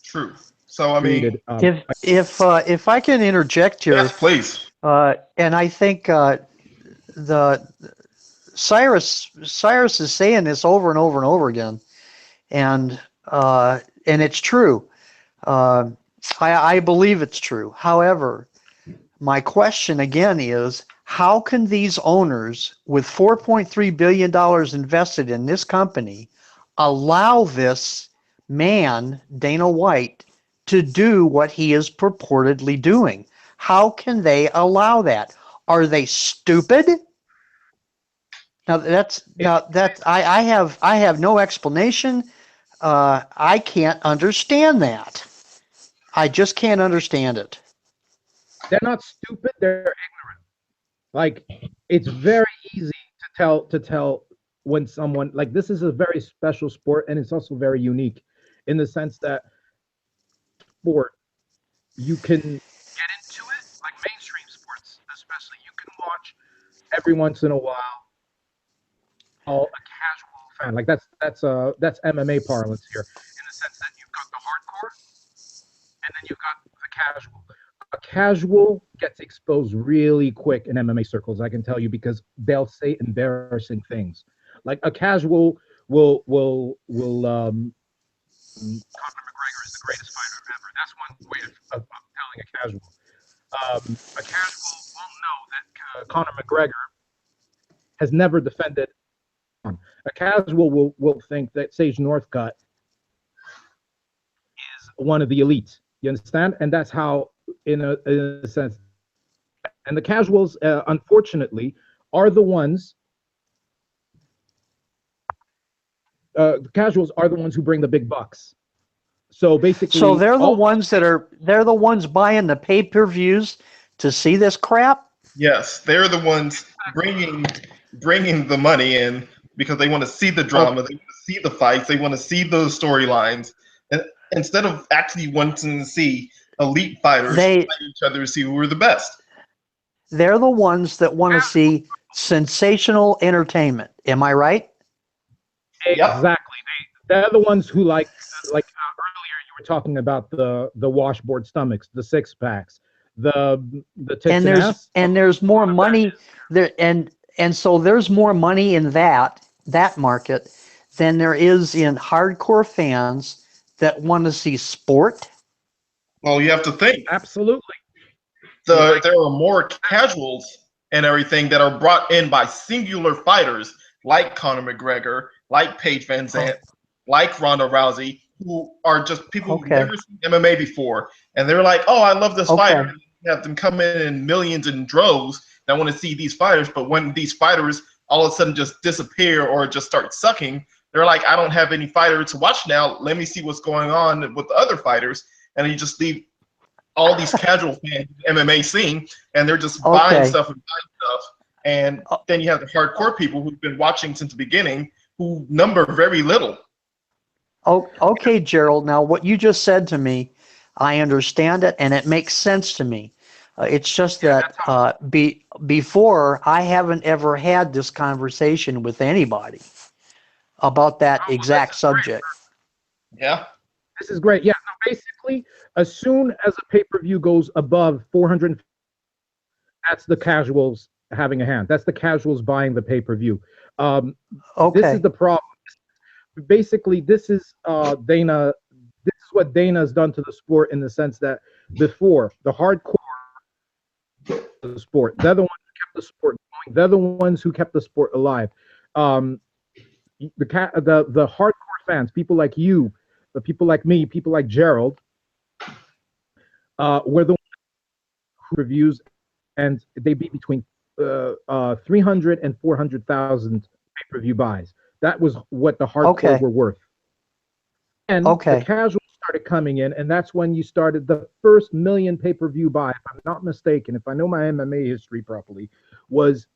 True. So I mean, If I can interject here, yes, please. and I think the Cyrus is saying this over and over and over again, and it's true. I believe it's true. However, my question again is, how can these owners with $4.3 billion invested in this company allow this man, Dana White, to do what he is purportedly doing? How can they allow that? Are they stupid? I have no explanation. I can't understand that. I just can't understand it. They're not stupid. They're ignorant. Like, it's very easy to tell when someone, like, this is a very special sport, and it's also very unique in the sense that sport, you can get into it, like mainstream sports especially, you can watch every once in a while, a casual fan. Like, that's MMA parlance here, in the sense that you've got the hardcore and then you've got the casual. A casual gets exposed really quick in MMA circles, I can tell you, because they'll say embarrassing things. Like, a casual will Conor McGregor is the greatest fighter ever. That's one way of telling a casual. A casual will know that Conor McGregor has never defended. A casual will think that Sage Northcutt is one of the elites. You understand? And that's how, in a sense, and the casuals, unfortunately, are the ones. The casuals are the ones who bring the big bucks. So basically, so they're the ones buying the pay-per-views to see this crap. Yes, they're the ones bringing the money in because they want to see the drama, they want to see the fights, they want to see those storylines, and instead of actually wanting to see elite fighters fight each other to see who are the best. They're the ones that want to see sensational entertainment. Am I right? Exactly. They're the ones who like earlier you were talking about the washboard stomachs, the six packs, the tits and there's more money there, and so there's more money in that market than there is in hardcore fans that want to see sport. Well, you have to think. Absolutely. There are more casuals and everything that are brought in by singular fighters like Conor McGregor, like Paige Van Zandt, like Ronda Rousey, who are just people who've never seen MMA before, and they're like, "Oh, I love this fighter." And you have them come in millions and droves that want to see these fighters, but when these fighters all of a sudden just disappear or just start sucking, they're like, "I don't have any fighter to watch now. Let me see what's going on with the other fighters," and you just leave all these casual fans in the MMA scene, and they're just buying stuff and buying stuff. And then you have the hardcore people who've been watching since the beginning, who number very little. Oh, okay, Gerald. Now, what you just said to me, I understand it, and it makes sense to me. It's just that before, I haven't ever had this conversation with anybody about that exact subject. Yeah. This is great. Yeah, no, basically, as soon as a pay-per-view goes above 400, that's the casuals having a hand. That's the casuals buying the pay-per-view. This is the problem. Basically, this is Dana. This is what Dana has done to the sport, in the sense that before, the hardcore sport, they're the ones who kept the sport going. They're the ones who kept the sport alive. The hardcore fans, people like you, but people like me, people like Gerald, were the reviews, and they be between 300 and 400,000 pay-per-view buys. That was what the hardcore Okay. were worth. And the Okay. casuals started coming in, and that's when you started the first million pay-per-view buy, if I'm not mistaken, if I know my MMA history properly, was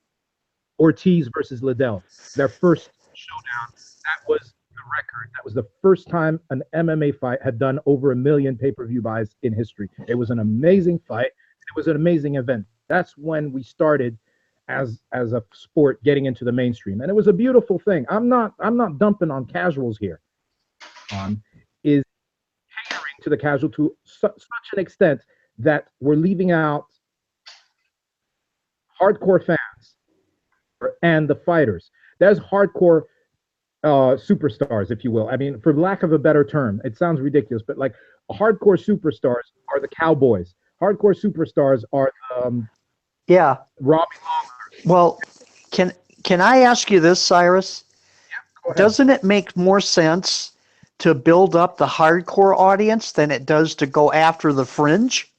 Ortiz versus Liddell. Their first showdown. That was the record. That was the first time an MMA fight had done over 1 million pay-per-view buys in history. It was an amazing fight. It was an amazing event. That's when we started as a sport getting into the mainstream, and it was a beautiful thing. I'm not dumping on casuals here. Is catering to the casual to such an extent that we're leaving out hardcore fans and the fighters. There's hardcore superstars, if you will. I mean, for lack of a better term, it sounds ridiculous, but like hardcore superstars are the Cowboys. Hardcore superstars are Yeah. Robbie Lawler. Well, can I ask you this, Cyrus? Go ahead. Doesn't it make more sense to build up the hardcore audience than it does to go after the fringe?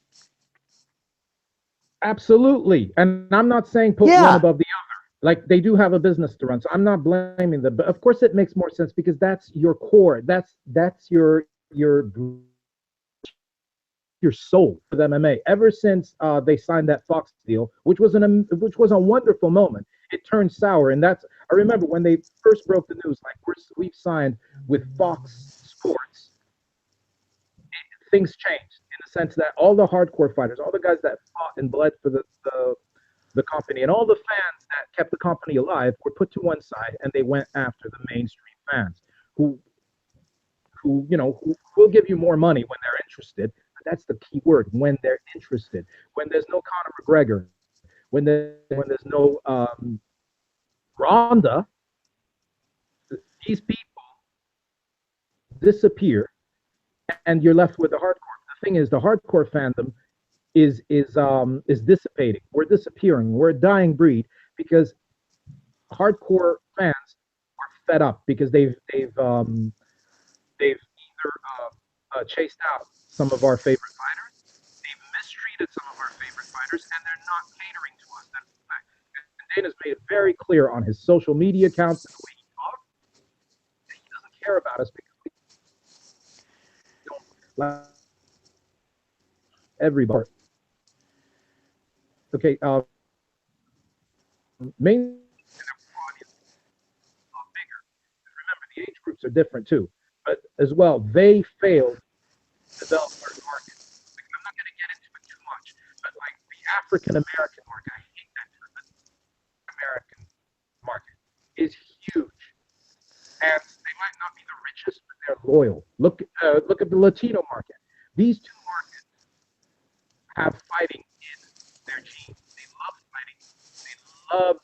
Absolutely. And I'm not saying put one above the other. Like, they do have a business to run, so I'm not blaming them. But of course it makes more sense because that's your core. That's your soul for the MMA. Ever since they signed that Fox deal, which was a wonderful moment, it turned sour. And I remember when they first broke the news, like, we've signed with Fox Sports, things changed in the sense that all the hardcore fighters, all the guys that fought and bled for the company, and all the fans that kept the company alive were put to one side, and they went after the mainstream fans who will give you more money when they're interested. But that's the key word: when they're interested. When there's no Conor McGregor, when there's no Ronda, these people disappear, and you're left with the hardcore. The thing is, the hardcore fandom is dissipating. We're disappearing. We're a dying breed because hardcore fans are fed up because they've either chased out some of our favorite fighters, they've mistreated some of our favorite fighters, and they're not catering to us. That's the fact. And Dana's made it very clear on his social media accounts and the way he talks that he doesn't care about us because we don't like everybody. Okay, main audience bigger. Remember, the age groups are different too, but as well, they failed to develop our market. Like, I'm not going to get into it too much, but like the African American market, I hate that term, but the American market is huge, and they might not be the richest, but they're loyal. Look at the Latino market. These two markets have fighting in their genes. They love fighting. They love.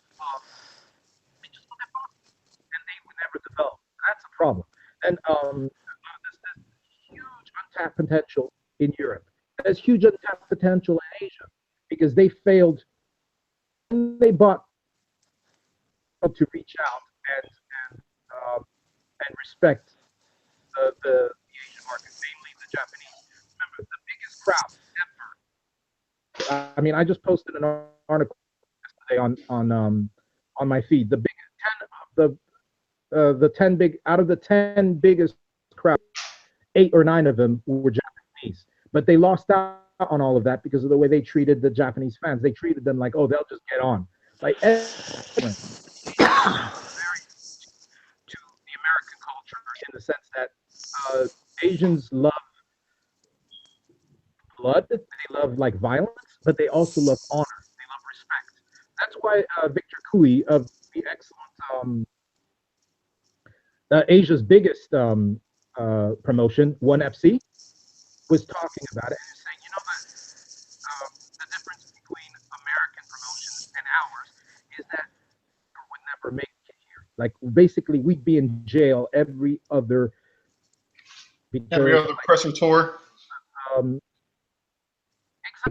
They just look at boxing, and they would never develop. That's a problem. And there's huge untapped potential in Europe. There's huge untapped potential in Asia because they failed. They bought to reach out and respect the Asian market, namely the Japanese. Remember, the biggest crowd ever. I mean, I just posted an article yesterday on my feed. The biggest 10 big out of the 10 biggest crowds, 8 or 9 of them were Japanese, but they lost out on all of that because of the way they treated the Japanese fans. They treated them like, oh, they'll just get on. Like, very to the American culture in the sense that Asians love blood, they love like violence, but they also love honor. They love respect. That's why Victor Cui of the excellent Asia's biggest promotion, ONE FC, was talking about it and saying, the difference between American promotions and ours is that we would never make it here. Like, basically, we'd be in jail every other presser tour.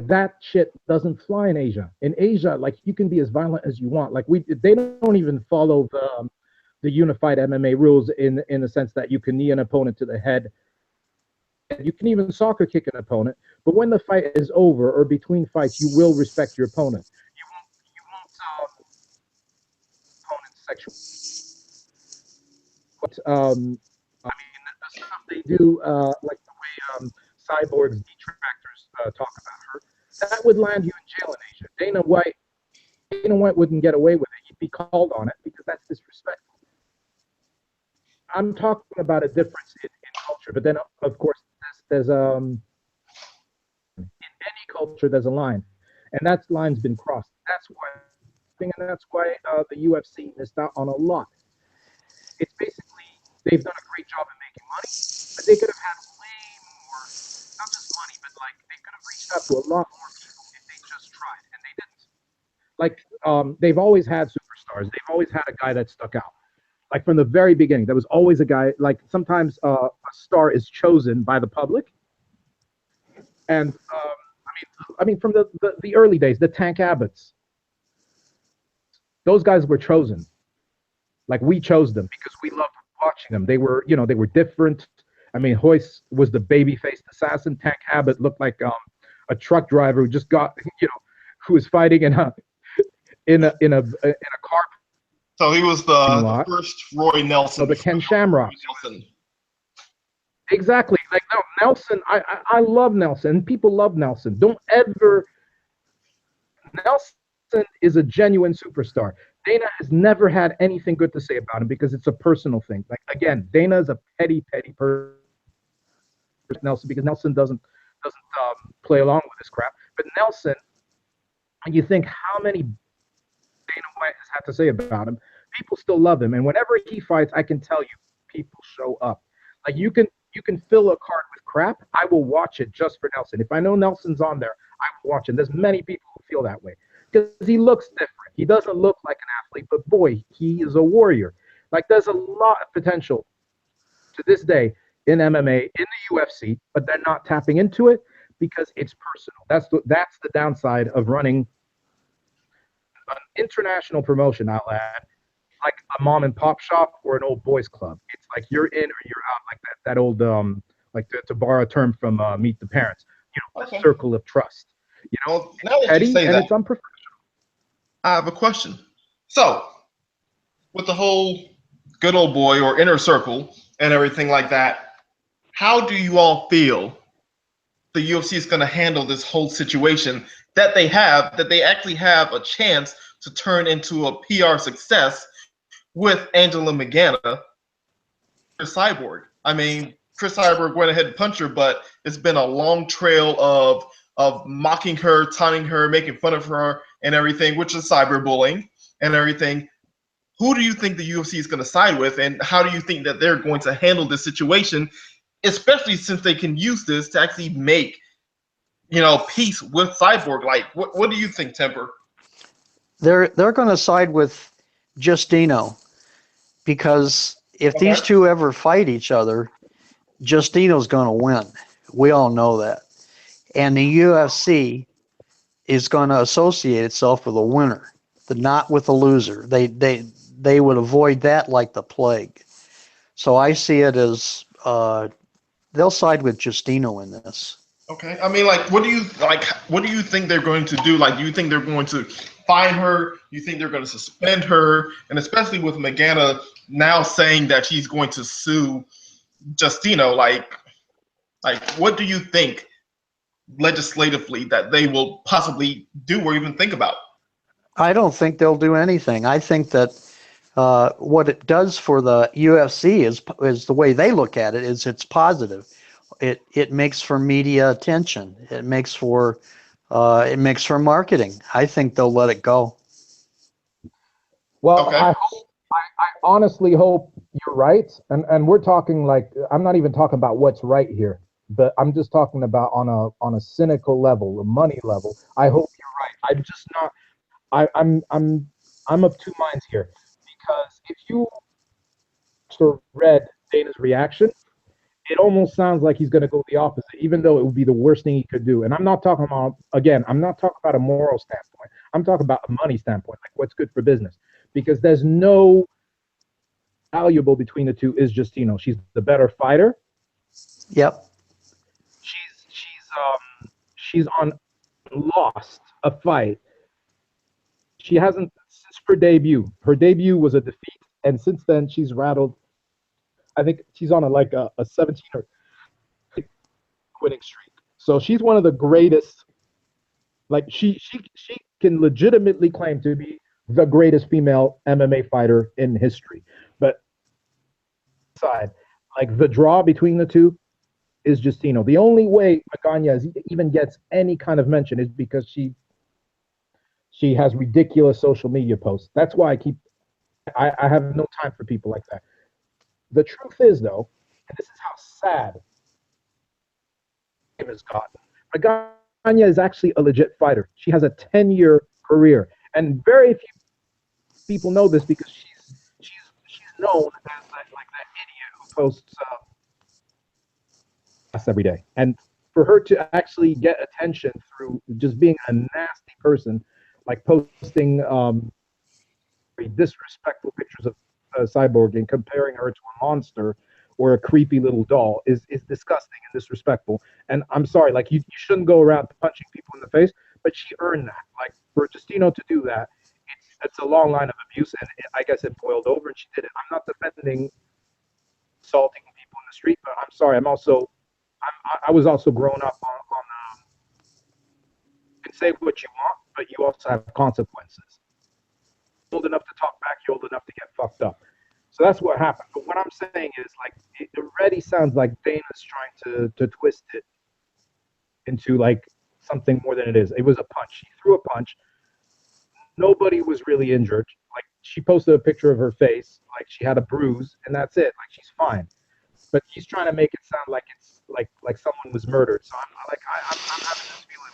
That shit doesn't fly in Asia. In Asia, like, you can be as violent as you want. Like, they don't even follow the unified MMA rules in the sense that you can knee an opponent to the head You can even soccer kick an opponent, but when the fight is over or between fights, you will respect your opponent. You won't opponent's sexual. But I mean, the stuff they do, like the way Cyborg's detractors talk about her, that would land you in jail in Asia. Dana White wouldn't get away with it. He'd be called on it because that's disrespectful. I'm talking about a difference in culture, but then of course there's in any culture there's a line, and that line's been crossed. That's why the UFC missed out on a lot. It's basically they've done a great job in making money, but they could have had way more, not just money, but like they could have reached out to a lot more people if they just tried, and they didn't. Like they've always had superstars. They've always had a guy that stuck out. Like from the very beginning, there was always a guy. Like sometimes a star is chosen by the public, and I mean, from the early days, the Tank Abbotts, those guys were chosen. Like we chose them because we loved watching them. They were, they were different. I mean, Hoist was the baby-faced assassin. Tank Abbott looked like a truck driver who just got, who was fighting in a car. So he was the first Roy Nelson. So the Ken Shamrock. Exactly. Like no, Nelson. I love Nelson. People love Nelson. Don't ever. Nelson is a genuine superstar. Dana has never had anything good to say about him because it's a personal thing. Like again, Dana is a petty person. Nelson, because Nelson doesn't play along with this crap. But Nelson, and you think how many Dana White has had to say about him, people still love him. And whenever he fights, I can tell you, people show up. Like you can fill a card with crap. I will watch it just for Nelson. If I know Nelson's on there, I will watch it. There's many people who feel that way because he looks different. He doesn't look like an athlete, but boy, he is a warrior. Like there's a lot of potential to this day in MMA, in the UFC, but they're not tapping into it because it's personal. That's the downside of running an international promotion, I'll add, like a mom and pop shop or an old boys club. It's like you're in or you're out, like that old like to borrow a term from Meet the Parents, a circle of trust. Well, now that petty you say and that, it's unprofessional. I have a question. So, with the whole good old boy or inner circle and everything like that, how do you all feel the UFC is going to handle this whole situation that they actually have a chance to turn into a PR success with Angela Magana, Chris Cyborg? I mean, Chris Cyborg went ahead and punched her, but it's been a long trail of mocking her, taunting her, making fun of her, and everything, which is cyberbullying and everything. Who do you think the UFC is going to side with, and how do you think that they're going to handle this situation, especially since they can use this to actually make, peace with Cyborg? Like, what do you think, Temper? They're going to side with Justino because if these two ever fight each other, Justino's going to win. We all know that. And the UFC is going to associate itself with a winner, not with a loser. They would avoid that like the plague. So I see it as they'll side with Justino in this. Okay. I mean, what do you think they're going to do? Like, do you think they're going to fine her? Do you think they're going to suspend her? And especially with Magana now saying that she's going to sue Justino, like what do you think legislatively that they will possibly do or even think about? I don't think they'll do anything. I think that what it does for the UFC is the way they look at it is it's positive. It makes for media attention. It makes for marketing. I think they'll let it go. Well, okay. I honestly hope you're right, and we're talking like I'm not even talking about what's right here, but I'm just talking about on a cynical level, a money level. I hope you're right. I'm just not. I'm of two minds here because if you sort of read Dana's reaction, it almost sounds like he's going to go the opposite, even though it would be the worst thing he could do. And I'm not talking about a moral standpoint. I'm talking about a money standpoint, like what's good for business, because there's no valuable between the two is Justino. She's the better fighter. Yep. she's lost a fight. She hasn't since her debut. Her debut was a defeat, and since then she's rattled. I think she's on a 17 or winning streak. So she's one of the greatest. Like she can legitimately claim to be the greatest female MMA fighter in history. But side, like the draw between the two is Justino. The only way Magana even gets any kind of mention is because she has ridiculous social media posts. That's why I have no time for people like that. The truth is, though, and this is how sad it has gotten, Magana is actually a legit fighter. She has a 10-year career, and very few people know this because she's known as that idiot who posts every day. And for her to actually get attention through just being a nasty person, like posting disrespectful pictures of Cyborg and comparing her to a monster or a creepy little doll is disgusting and disrespectful. And I'm sorry, like you shouldn't go around punching people in the face, but she earned that. Like for Justino to do that, it's a long line of abuse, and I guess it boiled over, and she did it. I'm not defending assaulting people in the street, but I'm sorry. I was also grown up on you can say what you want, but you also have consequences. Old enough to talk back, you're old enough to get fucked up. So that's what happened. But what I'm saying is, like, it already sounds like Dana's trying to twist it into like something more than it is. It was a punch. She threw a punch. Nobody was really injured. Like she posted a picture of her face, like she had a bruise, and that's it. Like she's fine. But he's trying to make it sound like it's like someone was murdered. So I'm having this feeling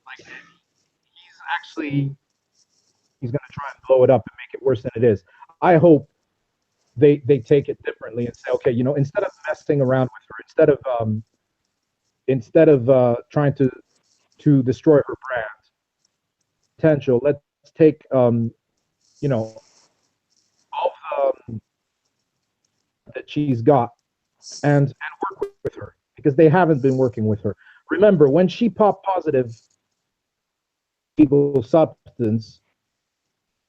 like he's gonna try and blow it up and make it worse than it is. I hope they take it differently and say, okay, you know, instead of messing around with her, instead of trying to destroy her brand potential, let's take you know, all that she's got and work with her, because they haven't been working with her. Remember, when she popped positive, illegal substance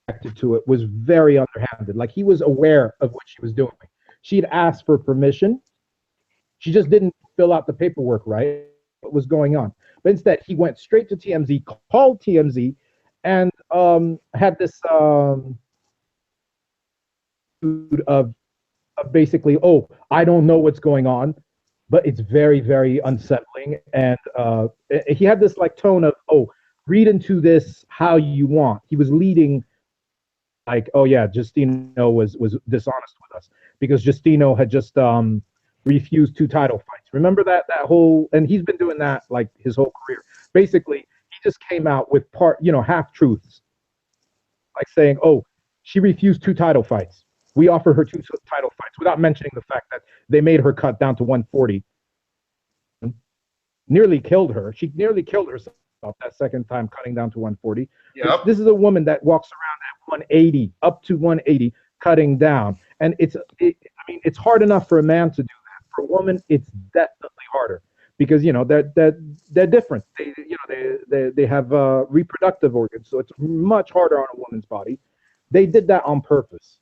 connected to it was very underhanded. Like he was aware of what she was doing. She'd asked for permission. She just didn't fill out the paperwork right. What was going on? But instead, he went straight to TMZ, called TMZ, and had this of basically, oh, I don't know what's going on, but it's very, very unsettling. And he had this like tone of, oh, read into this how you want. He was leading like, oh yeah, Justino was dishonest with us because Justino had just refused 2 title fights. Remember that whole, and he's been doing that like his whole career. Basically, he just came out with half truths, like saying, oh, she refused 2 title fights. We offered her 2 title fights, without mentioning the fact that they made her cut down to 140. Nearly killed her. She nearly killed herself that second time, cutting down to 140. Yep. This is a woman that walks around at 180, up to 180, cutting down. And it's hard enough for a man to do that. For a woman, it's definitely harder because they're different. They have reproductive organs, so it's much harder on a woman's body. They did that on purpose.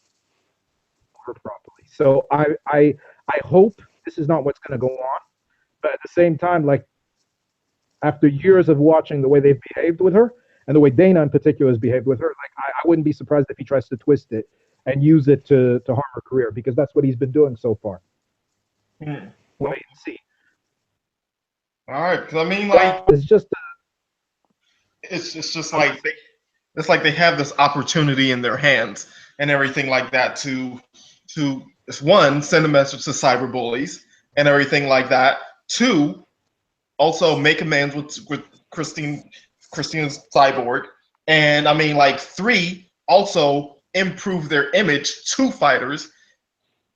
Her properly. So I hope this is not what's going to go on, but at the same time, like after years of watching the way they've behaved with her and the way Dana in particular has behaved with her, like I wouldn't be surprised if he tries to twist it and use it to harm her career, because that's what he's been doing so far. Wait and see. All right, because I mean, like it's just like it's like they have this opportunity in their hands and everything like that to one, send a message to cyberbullies and everything like that. 2, also make amends with Christine's Cyborg, and I mean, like 3, also improve their image to fighters,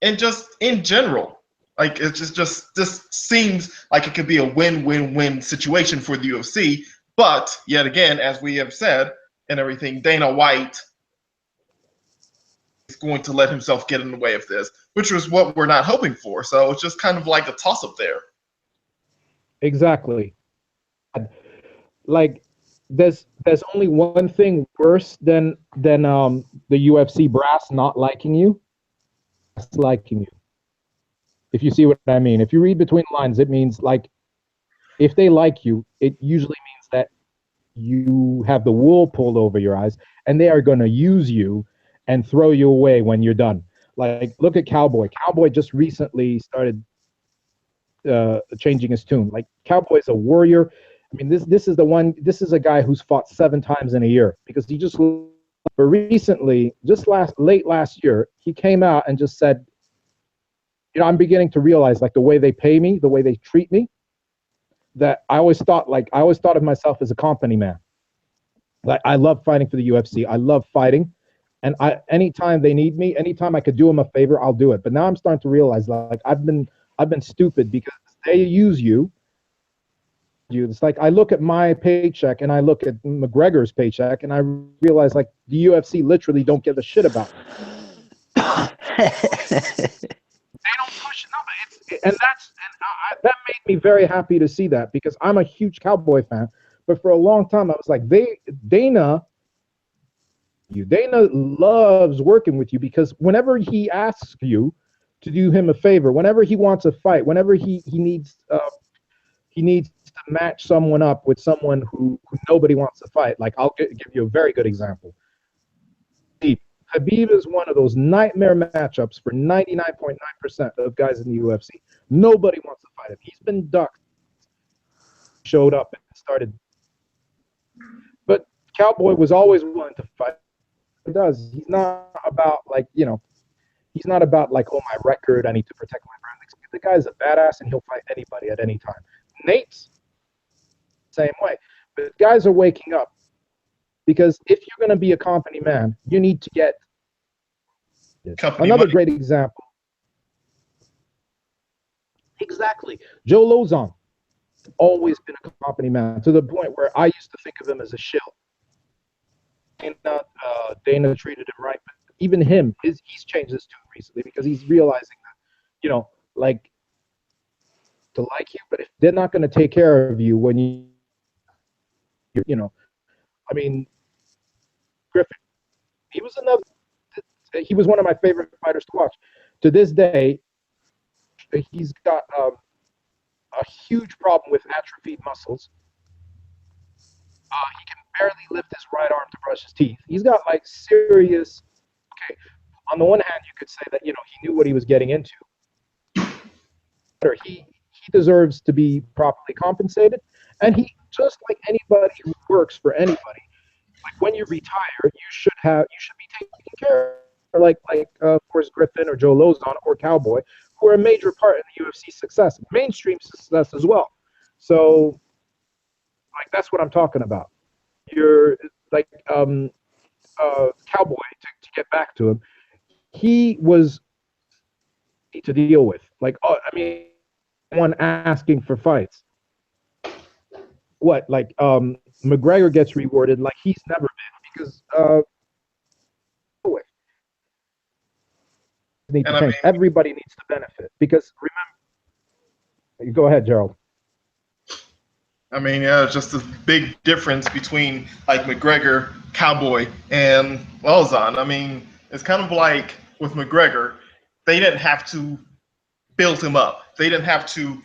and just in general, like it just seems like it could be a win-win-win situation for the UFC. But yet again, as we have said and everything, Dana White is going to let himself get in the way of this, which was what we're not hoping for. So it's just kind of like a toss-up there. Exactly. like there's only one thing worse than the UFC brass not liking you, liking you. If you see what I mean, if you read between the lines, it means like if they like you, it usually means that you have the wool pulled over your eyes, and they are going to use you and throw you away when you're done. Like look at Cowboy. Cowboy just recently started changing his tune. Like Cowboy's a warrior. I mean, this is the one. This is a guy who's fought 7 times in a year because he just. But recently, just late last year, he came out and just said, you know, I'm beginning to realize like the way they pay me, the way they treat me, that I always thought of myself as a company man. Like I love fighting for the UFC. I love fighting. And anytime they need me, anytime I could do them a favor, I'll do it. But now I'm starting to realize like I've been stupid because they use you. It's like I look at my paycheck and I look at McGregor's paycheck and I realize like the UFC literally don't give a shit about it. They don't push no, that made me very happy to see that because I'm a huge Cowboy fan. But for a long time I was like Dana loves working with you because whenever he asks you to do him a favor, whenever he wants a fight, whenever he needs to match someone up with someone who nobody wants to fight. Like I'll give you a very good example. Khabib is one of those nightmare matchups for 99.9% of guys in the UFC. Nobody wants to fight him. He's been ducked, showed up and started. But Cowboy was always willing to fight. He does. He's not about like, you know, he's not about like, oh, my record, I need to protect my brand. The guy's a badass and he'll fight anybody at any time. Nate's same way. But guys are waking up because if you're going to be a company man, you need to get another money. Great example. Exactly. Joe Lozon always been a company man to the point where I used to think of him as a shill. Dana treated him right, but even him, he's changed his tune recently because he's realizing that, you know, like to like you, but if they're not going to take care of you when you know, I mean, Griffin, he was one of my favorite fighters to watch. To this day, he's got a huge problem with atrophied muscles. He can barely lift his right arm to brush his teeth. He's got like serious. Okay, on the one hand, you could say that you know he knew what he was getting into. He deserves to be properly compensated, and he just like anybody who works for anybody. Like when you retire, you should be taken care of. Like of course Griffin or Joe Lozon or Cowboy, who are a major part in the UFC success, mainstream success as well. So, like that's what I'm talking about. You're like Cowboy to get back to him. He was to deal with. Like I mean, one asking for fights. What like McGregor gets rewarded like he's never been because everybody needs to benefit because remember, go ahead, Gerald. I mean, yeah, it's just a big difference between like McGregor, Cowboy, and Lozon. I mean, it's kind of like with McGregor, they didn't have to build him up. They didn't have to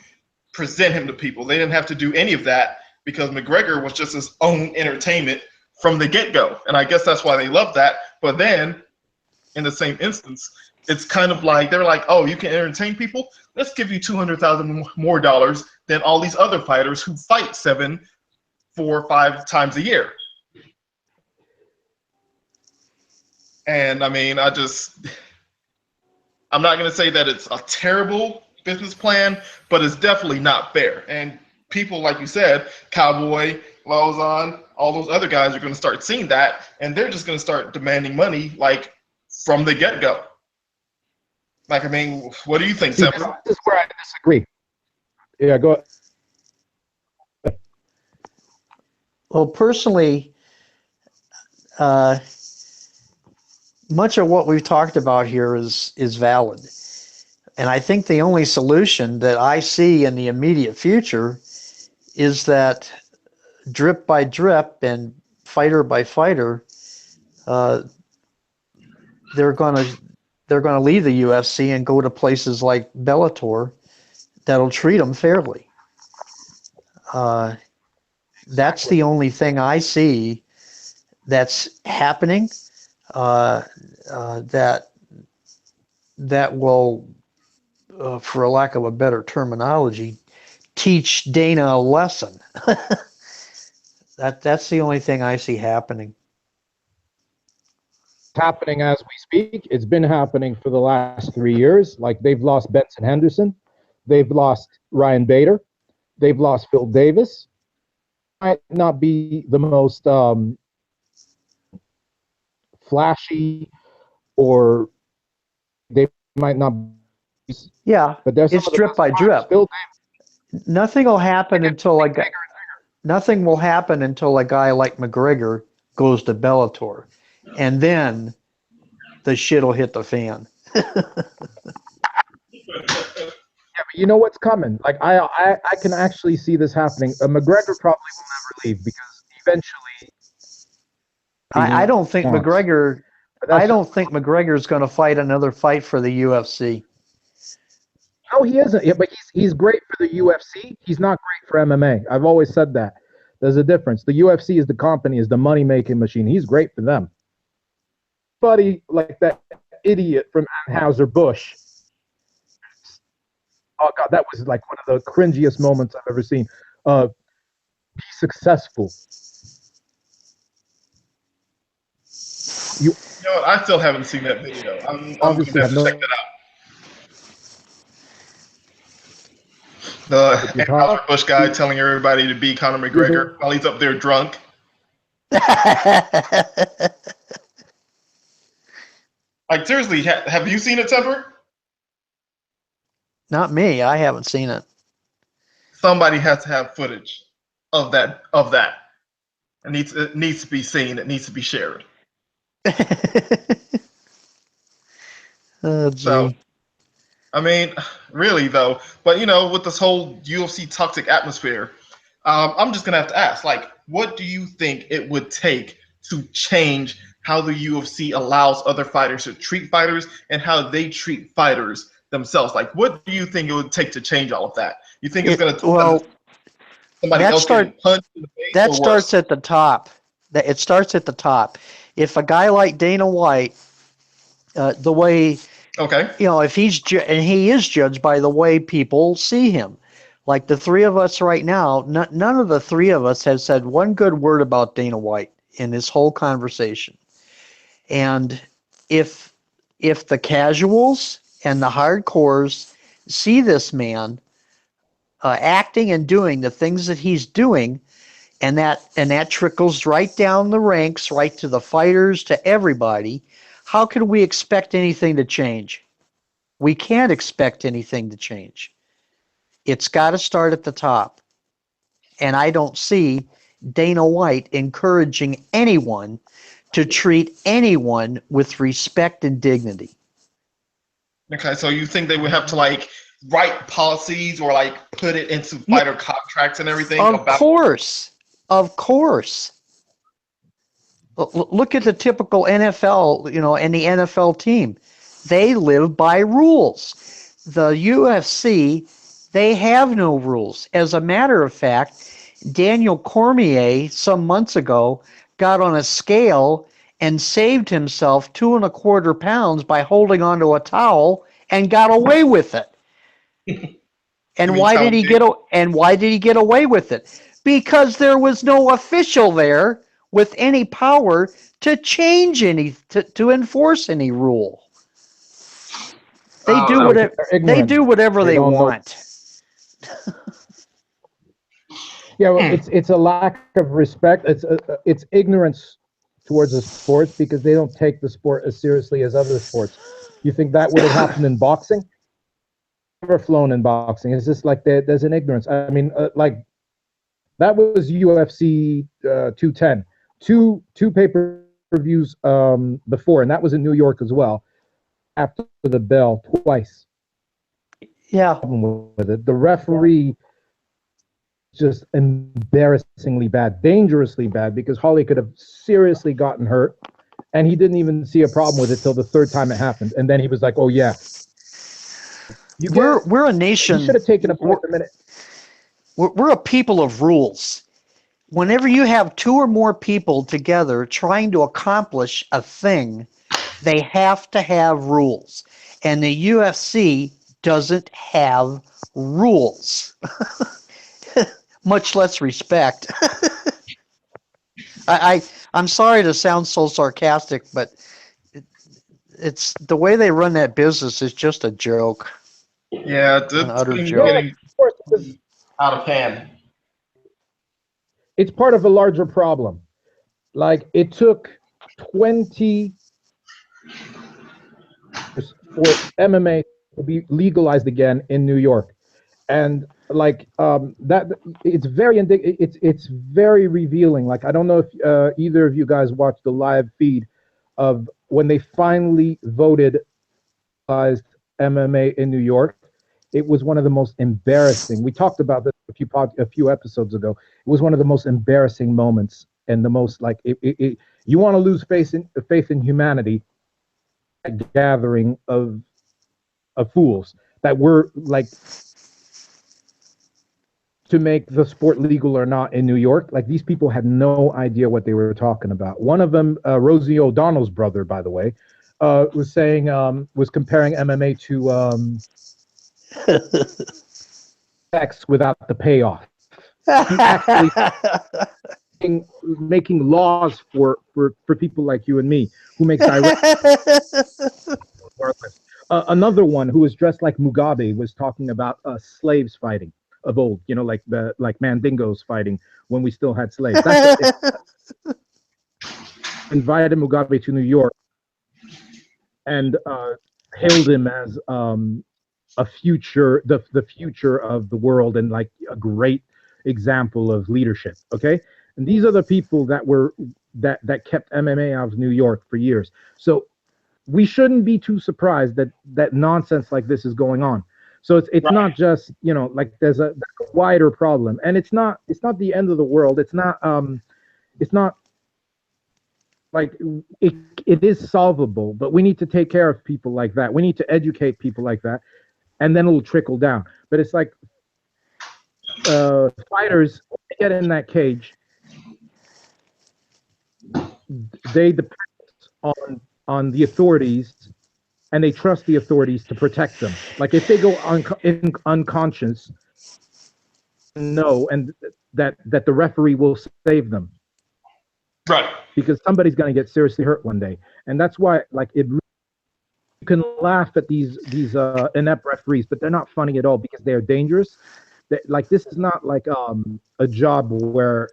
present him to people. They didn't have to do any of that because McGregor was just his own entertainment from the get-go. And I guess that's why they love that. But then, in the same instance, it's kind of like they're like, oh, you can entertain people? Let's give you $200,000 more than all these other fighters who fight 7, 4, 5 times a year. And I mean, I'm not going to say that it's a terrible business plan, but it's definitely not fair. And people, like you said, Cowboy, Lozon, all those other guys are going to start seeing that, and they're just going to start demanding money like from the get-go. Like, I mean, what do you think, Sam? This is where I disagree. Yeah, go ahead. Well, personally, much of what we've talked about here is valid. And I think the only solution that I see in the immediate future is that drip by drip and fighter by fighter, uh, they're gonna leave the UFC and go to places like Bellator that'll treat them fairly. Uh, that's the only thing I see that's happening. Uh, that will, for a lack of a better terminology, teach Dana a lesson. That's the only thing I see happening. Happening as we speak. It's been happening for the last 3 years. Like, they've lost Benson Henderson, they've lost Ryan Bader, they've lost Phil Davis. Might not be the most flashy, or they might not be, Yeah, but there's some it's of the drip best by fighters. drip. Phil Nothing will happen Davis until bigger and bigger. nothing will happen until a guy like McGregor goes to Bellator, and then the shit will hit the fan. Yeah, but you know what's coming. Like, I can actually see this happening. McGregor probably will never leave because eventually I he don't think wants. McGregor. But I that's just, don't think McGregor's going to fight another fight for the UFC. no, he isn't. Yeah, but he's great for the UFC. He's not great for MMA. I've always said that. There's a difference. The UFC is the company, is the money making machine. He's great for them. Buddy, like that idiot from Anheuser Busch. Oh God, that was like one of the cringiest moments I've ever seen. Be successful. You You know what? I still haven't seen that video. I'm gonna obviously have have to check no. that out. The If you're Anheuser Busch guy talking, telling everybody to be Conor McGregor while he's up there drunk. Like, seriously, have you seen it, Tepper? Not me. I haven't seen it. Somebody has to have footage of that. It needs to be seen. It needs to be shared. Oh, So, gee. I mean, really though. But with this whole UFC toxic atmosphere, I'm just gonna have to ask, like, what do you think it would take to change how the UFC allows other fighters to treat fighters and how they treat fighters themselves? Like, what do you think it would take to change all of that? You think it's gonna Well, somebody else getting punched in the face that or starts worse? at the top. It starts at the top. If a guy like Dana White, the way Okay. if and he is judged by the way people see him. Like the three of us right now, none of the three of us have said one good word about Dana White in this whole conversation. And if the casuals and the hardcores see this man acting and doing the things that he's doing, and that trickles right down the ranks, right to the fighters, to everybody, how can we expect anything to change? We can't expect anything to change. It's got to start at the top. And I don't see Dana White encouraging anyone to treat anyone with respect and dignity. Okay, so you think they would have to like write policies or like put it into Yeah, fighter contracts and everything of about? course. Of course. Look at the typical NFL, and the NFL team. They live by rules. The UFC, they have no rules. As a matter of fact, Daniel Cormier, some months ago, got on a scale and saved himself 2.25 pounds by holding onto a towel and got away with it. You And mean why did he Talladega? get away with it? Because there was no official there with any power to change to enforce any rule. They do Oh, whatever they're ignorant. They they don't know. want. Yeah, well, it's a lack of respect. It's ignorance towards the sport because they don't take the sport as seriously as other sports. You think that would have happened in boxing? Never flown in boxing. It's just like there's an ignorance. I mean, like that was UFC 210, two pay-per-views before, and that was in New York as well. After the bell twice. Yeah. With it, the referee just embarrassingly bad, dangerously bad, because Holly could have seriously gotten hurt, and he didn't even see a problem with it till the third time it happened, and then he was like, "Oh yeah, We're a He nation. should have taken a minute. We're a people of rules. Whenever you have two or more people together trying to accomplish a thing, they have to have rules. And the UFC doesn't have rules, much less respect. I'm sorry to sound so sarcastic, but it's the way they run that business is just a joke, Yeah, an it's utter been joke. Yeah, getting of course, because out of hand. it's part of a larger problem. Like it took 20 years for MMA to be legalized again in New York, and like that, it's very revealing. Like I don't know if either of you guys watched the live feed of when they finally voted MMA in New York. It was one of the most embarrassing. We talked about this a few episodes ago. It was one of the most embarrassing moments, and the most like you want to lose faith in humanity. A gathering of fools that were like to make the sport legal or not in New York. Like these people had no idea what they were talking about. One of them, Rosie O'Donnell's brother, by the way, was saying was comparing MMA to sex without the payoff. He actually making laws for people like you and me who make direct. Another one who was dressed like Mugabe was talking about slaves fighting of old, you know, like Mandingos fighting when we still had slaves. Invited Mugabe to New York and hailed him as a future, the future of the world, and like a great example of leadership. Okay, and these are the people that kept MMA out of New York for years. So we shouldn't be too surprised that nonsense like this is going on. So it's Right. not just, you know, like there's a wider problem, and it's not the end of the world. It's not like it is solvable, but we need to take care of people like that. We need to educate people like that, and then it'll trickle down. But it's like fighters, when they get in that cage, they depend on the authorities, and they trust the authorities to protect them. Like if they go unconscious, no, and that the referee will save them, Right. because somebody's going to get seriously hurt one day. And that's why, like, you can laugh at these inept referees, but they're not funny at all because they're dangerous. Like this is not like a job where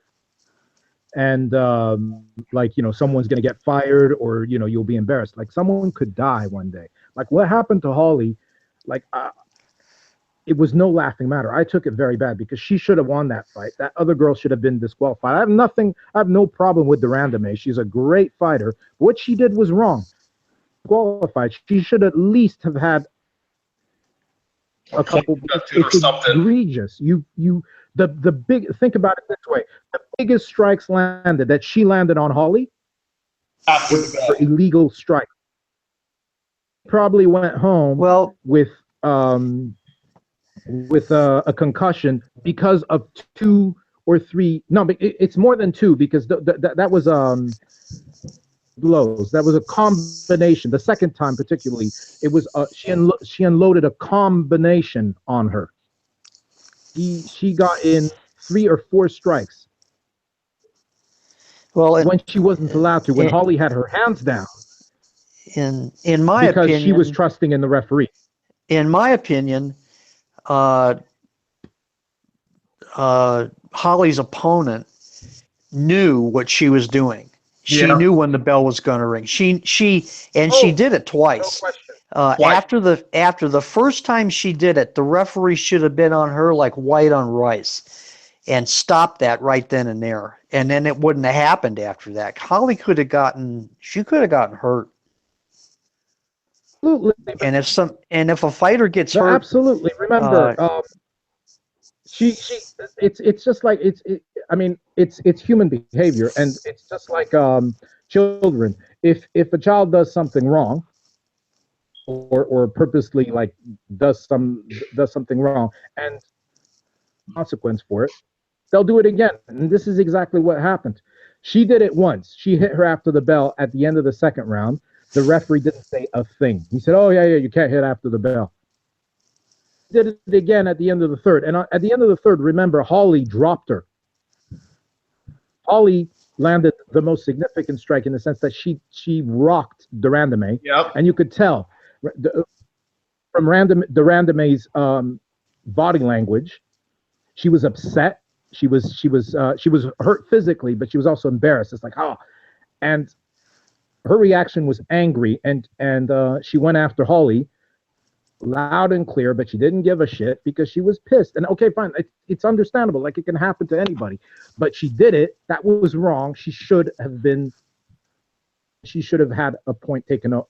like, you know, someone's going to get fired, or, you know, you'll be embarrassed. Like someone could die one day. Like what happened to Holly, like it was no laughing matter. I took it very bad because she should have won that fight. That other girl should have been disqualified. I have no problem with the Random. She's a great fighter. What she did was wrong. Qualified. She should at least have had a couple. It's egregious. The big, think about it this way: the biggest strikes that she landed on Holly were illegal strikes. Probably went home with a concussion because of 2 or 3. No, but it's more than 2, because that was blows. That was a combination. The second time, particularly, it was she unloaded a combination on her. She got in 3 or 4 strikes. Well, when she wasn't allowed to, when Holly had her hands down. In my opinion, because she was trusting in the referee. In my opinion, Holly's opponent knew what she was doing. She knew when the bell was going to ring. She did it twice. No after the first time she did it, the referee should have been on her like white on rice and stopped that right then and there. And then it wouldn't have happened after that. Holly could have gotten hurt. Absolutely. And if a fighter gets hurt, absolutely. Remember, she it's just like I mean it's human behavior, and it's just like children. If a child does something wrong, or purposely like does something wrong, and consequence for it, they'll do it again. And this is exactly what happened. She did it once. She hit her after the bell at the end of the second round. The referee didn't say a thing. He said, "Oh yeah, you can't hit after the bell." Did it again at the end of the third. And at the end of the third, remember, Holly dropped her. Holly landed the most significant strike in the sense that she rocked de Randamie. Yep. And you could tell from de Randamie's body language, she was upset. She was hurt physically, but she was also embarrassed. It's like, oh, and her reaction was angry, and she went after Holly loud and clear, but she didn't give a shit because she was pissed. And okay, fine, it's understandable, like it can happen to anybody, but she did it. That was wrong. She should have had a point taken off.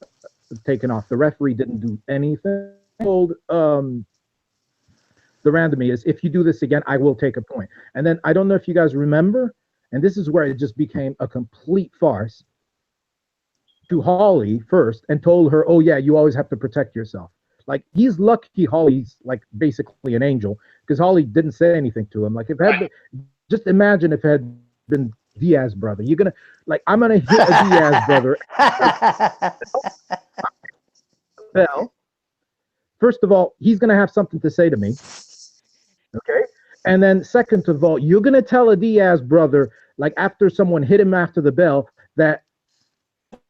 The referee didn't do anything. Told the Randamie is, if you do this again, I will take a point. And then I don't know if you guys remember, and this is where it just became a complete farce, to Holly first and told her, oh yeah, you always have to protect yourself. Like, he's lucky Holly's like basically an angel, because Holly didn't say anything to him. Like, if it had been, just imagine if it had been Diaz brother. You're gonna, like, I'm gonna hit a Diaz brother. Well, first of all, he's gonna have something to say to me. Okay. And then second of all, you're gonna tell a Diaz brother, like after someone hit him after the bell, that,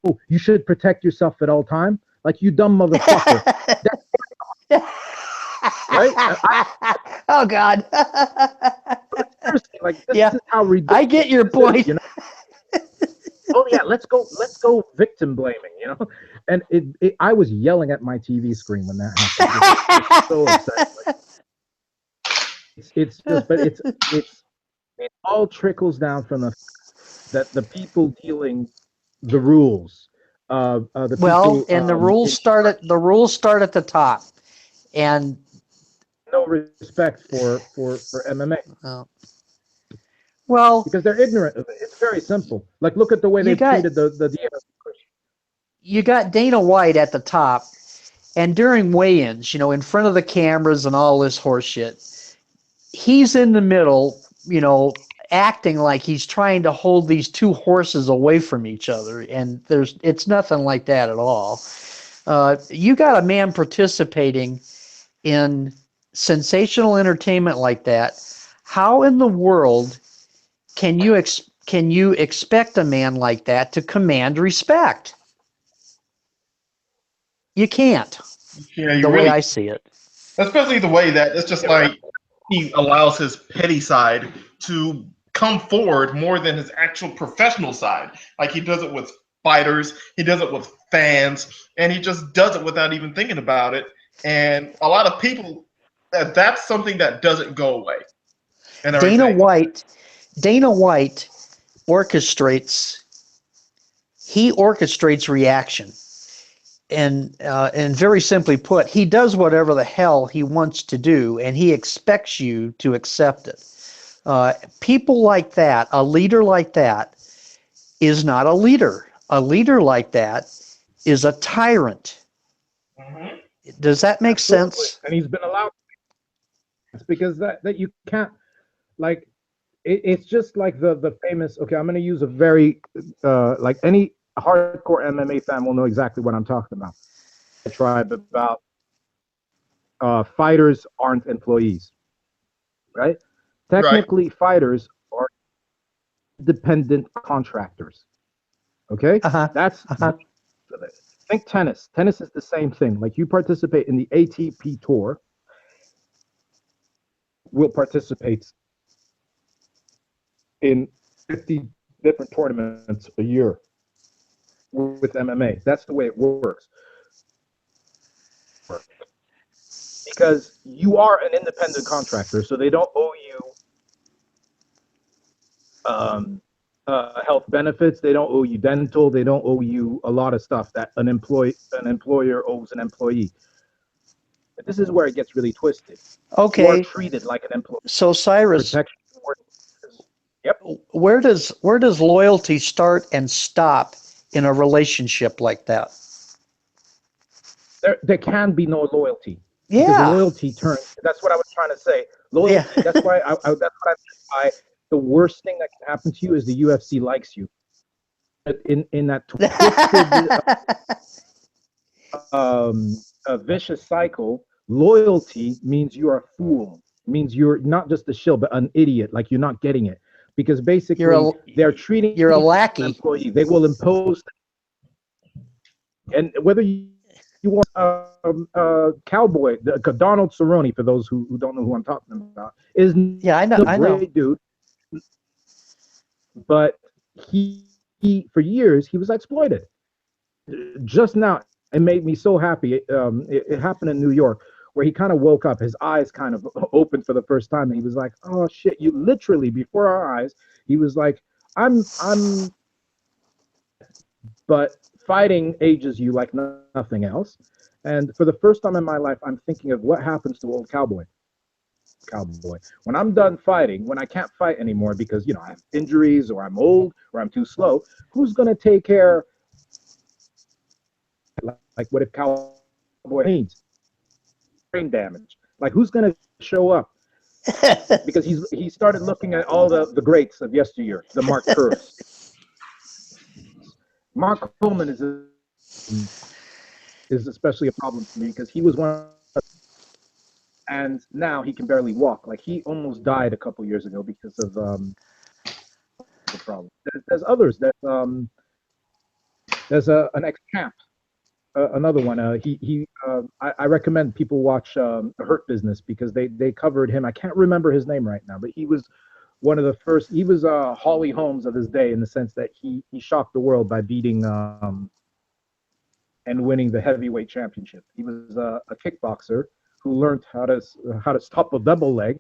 oh, you should protect yourself at all time. Like, you dumb motherfucker. Right? Oh God. Like, this is how ridiculous. I get your point. You know? Oh yeah, let's go victim blaming, you know. And I was yelling at my TV screen when that happened. It's so upsetting. Like, it's just, but it all trickles down from the people dealing the rules. The Well, people, and the rules start at the top, and no respect for MMA. Well, because they're ignorant of it. It's very simple. Like, look at the way they've treated the DFS. You got Dana White at the top, and during weigh-ins, you know, in front of the cameras and all this horse shit, he's in the middle, you know, acting like he's trying to hold these two horses away from each other, and it's nothing like that at all. You got a man participating in sensational entertainment like that. How in the world can you expect a man like that to command respect? You can't. Yeah, the way I see it. Especially the way that it's just like he allows his petty side to come forward more than his actual professional side. Like, he does it with fighters, he does it with fans, and he just does it without even thinking about it. And a lot of people, that's something that doesn't go away. And Dana White orchestrates reaction. And very simply put, he does whatever the hell he wants to do, and he expects you to accept it. People like that, a leader like that, is not a leader. A leader like that is a tyrant. Mm-hmm. Does that make sense? And he's been allowed. It's because that you can't, like, it's just like the famous. Okay, I'm going to use a very like any hardcore MMA fan will know exactly what I'm talking about. The tribe about fighters aren't employees, right? Technically, fighters are independent contractors. Okay, that's think tennis. Tennis is the same thing. Like, you participate in the ATP tour, will participate in 50 different tournaments a year with MMA. That's the way it works. Because you are an independent contractor, so they don't owe you health benefits. They don't owe you dental. They don't owe you a lot of stuff that an employer owes an employee. This is where it gets really twisted. You are Okay, treated like an employee. so Cyrus, Protection. Yep. where does loyalty start and stop in a relationship like that? There can be no loyalty because Yeah, loyalty turns. That's what I was trying to say. Loyalty. yeah. That's why. That's what I meant by the worst thing that can happen to you is the UFC likes you. In that twisted, a vicious cycle, loyalty means you're a fool. Means you're not just a shill, but an idiot. Like you're not getting it because You're basically they're treating you're you a like an lackey. employee. They will impose, and whether you are cowboy, Donald Cerrone, for those who don't know who I'm talking about, is Yeah, I know. a I know. great dude, but he for years he was exploited. Just now, it made me so happy. It happened in New York, where he kind of woke up, his eyes kind of opened for the first time, and he was like, "Oh shit!" You literally before our eyes, he was like, I'm," but fighting ages you like nothing else. And for the first time in my life, I'm thinking of what happens to old cowboy. Cowboy. When I'm done fighting, when I can't fight anymore because I have injuries or I'm old or I'm too slow, who's gonna take care? Like, what if cowboy needs brain damage? Like, who's gonna show up? Because he started looking at all the greats of yesteryear, the Mark Kerrs. Mark Coleman is especially a problem for me because he was one of, and now he can barely walk. Like he almost died a couple years ago because of the problem. There's others. There's an ex-champ, another one. I recommend people watch Hurt Business because they covered him. I can't remember his name right now, but he was one of the first. He was Holly Holmes of his day in the sense that he shocked the world by beating and winning the heavyweight championship. He was a kickboxer who learned how to stop a double leg.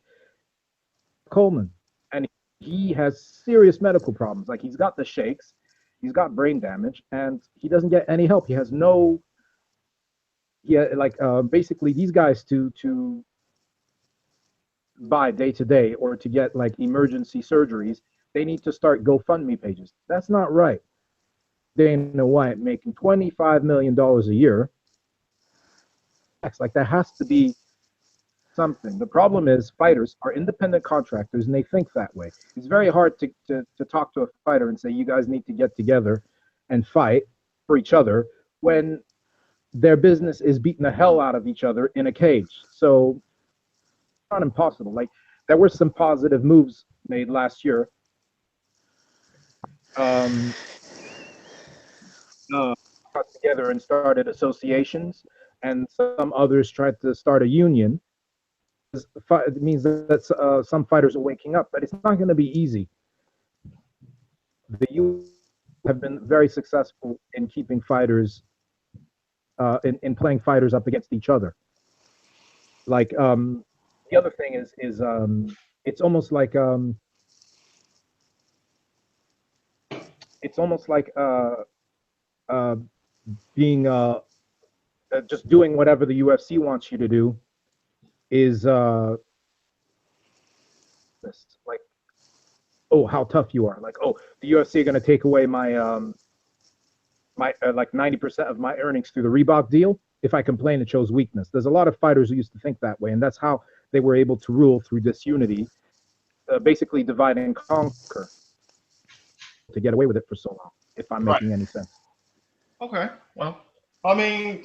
Coleman, and he has serious medical problems. Like he's got the shakes, he's got brain damage, and he doesn't get any help. He has no. Yeah, like basically these guys to buy day to day or to get like emergency surgeries, they need to start GoFundMe pages. That's not right. Dana White making $25 million a year. Like that has to be something. The problem is fighters are independent contractors and they think that way. It's very hard to talk to a fighter and say you guys need to get together and fight for each other when their business is beating the hell out of each other in a cage. So it's not impossible. Like there were some positive moves made last year. Got together and started associations, and some others tried to start a union. It means that some fighters are waking up, but it's not going to be easy. The U have been very successful in keeping fighters, in playing fighters up against each other. Like the other thing is it's almost like being just doing whatever the UFC wants you to do is like, oh, how tough you are. Like, oh, the UFC are going to take away my my like 90% of my earnings through the Reebok deal. If I complain, it shows weakness. There's a lot of fighters who used to think that way, and that's how they were able to rule through disunity, basically divide and conquer to get away with it for so long. If I'm making any sense. Okay. Well, I mean,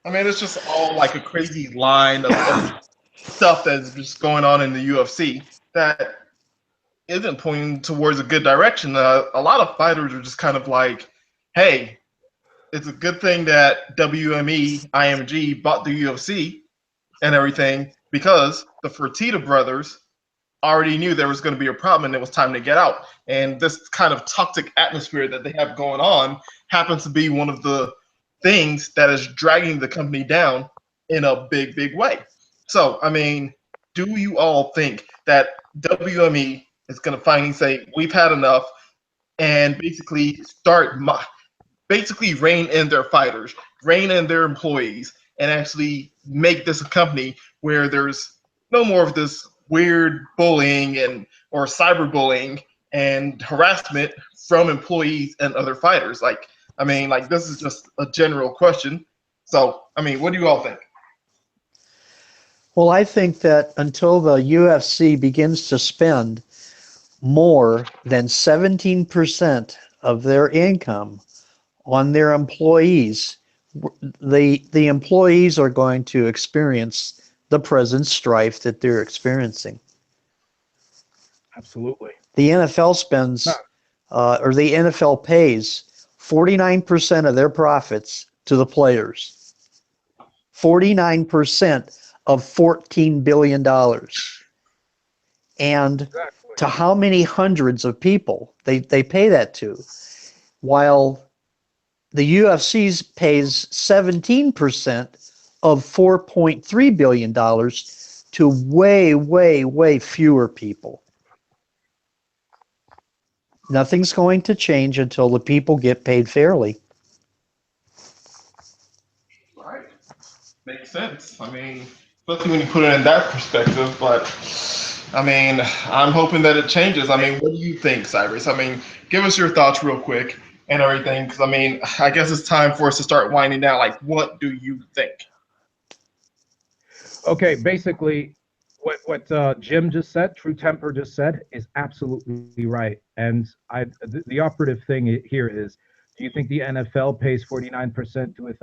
it's just all like a crazy line of stuff that's just going on in the UFC that isn't pointing towards a good direction. A lot of fighters are just kind of like, hey, it's a good thing that WME, IMG bought the UFC and everything because the Fertitta brothers already knew there was going to be a problem and it was time to get out. And this kind of toxic atmosphere that they have going on happens to be one of the things that is dragging the company down in a big, big way. So, I mean, do you all think that WME is going to finally say, we've had enough and basically basically rein in their fighters, rein in their employees, and actually make this a company where there's no more of this weird bullying and or cyberbullying and harassment from employees and other fighters? Like, I mean, like this is just a general question. So, I mean, what do you all think? Well, I think that until the UFC begins to spend more than 17% of their income on their employees, the employees are going to experience the present strife that they're experiencing. Absolutely. The NFL No, spends, or the NFL pays 49% of their profits to the players. 49% of $14 billion. And exactly. to how many hundreds of people they pay that to? While the UFC pays 17% of $4.3 billion to way, way, way fewer people. Nothing's going to change until the people get paid fairly. Right. Makes sense. I mean, especially when you put it in that perspective. But I mean, I'm hoping that it changes. I mean, what do you think, Cyrus? I mean, give us your thoughts real quick and everything. Because I mean, I guess it's time for us to start winding down. Like, what do you think? Okay, basically, what Jim just said, True Temper just said, is absolutely right. And the operative thing here is, do you think the NFL pays 49% to its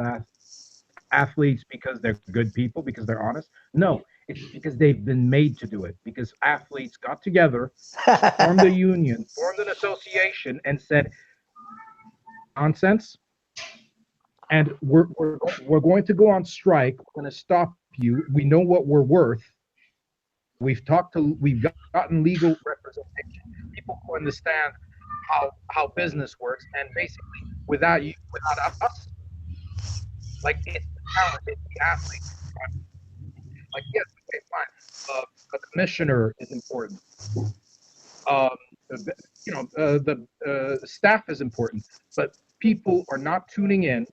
athletes because they're good people, because they're honest? No, it's because they've been made to do it. Because athletes got together, formed a union, formed an association, and said, nonsense. And we're going to go on strike. We're going to stop you. We know what we're worth. We've gotten legal representation. People who understand how business works, and basically, without us, like it's the talent, it's the athlete. Like, yes, okay, fine. The commissioner is important. Um, the staff is important, but people are not tuning in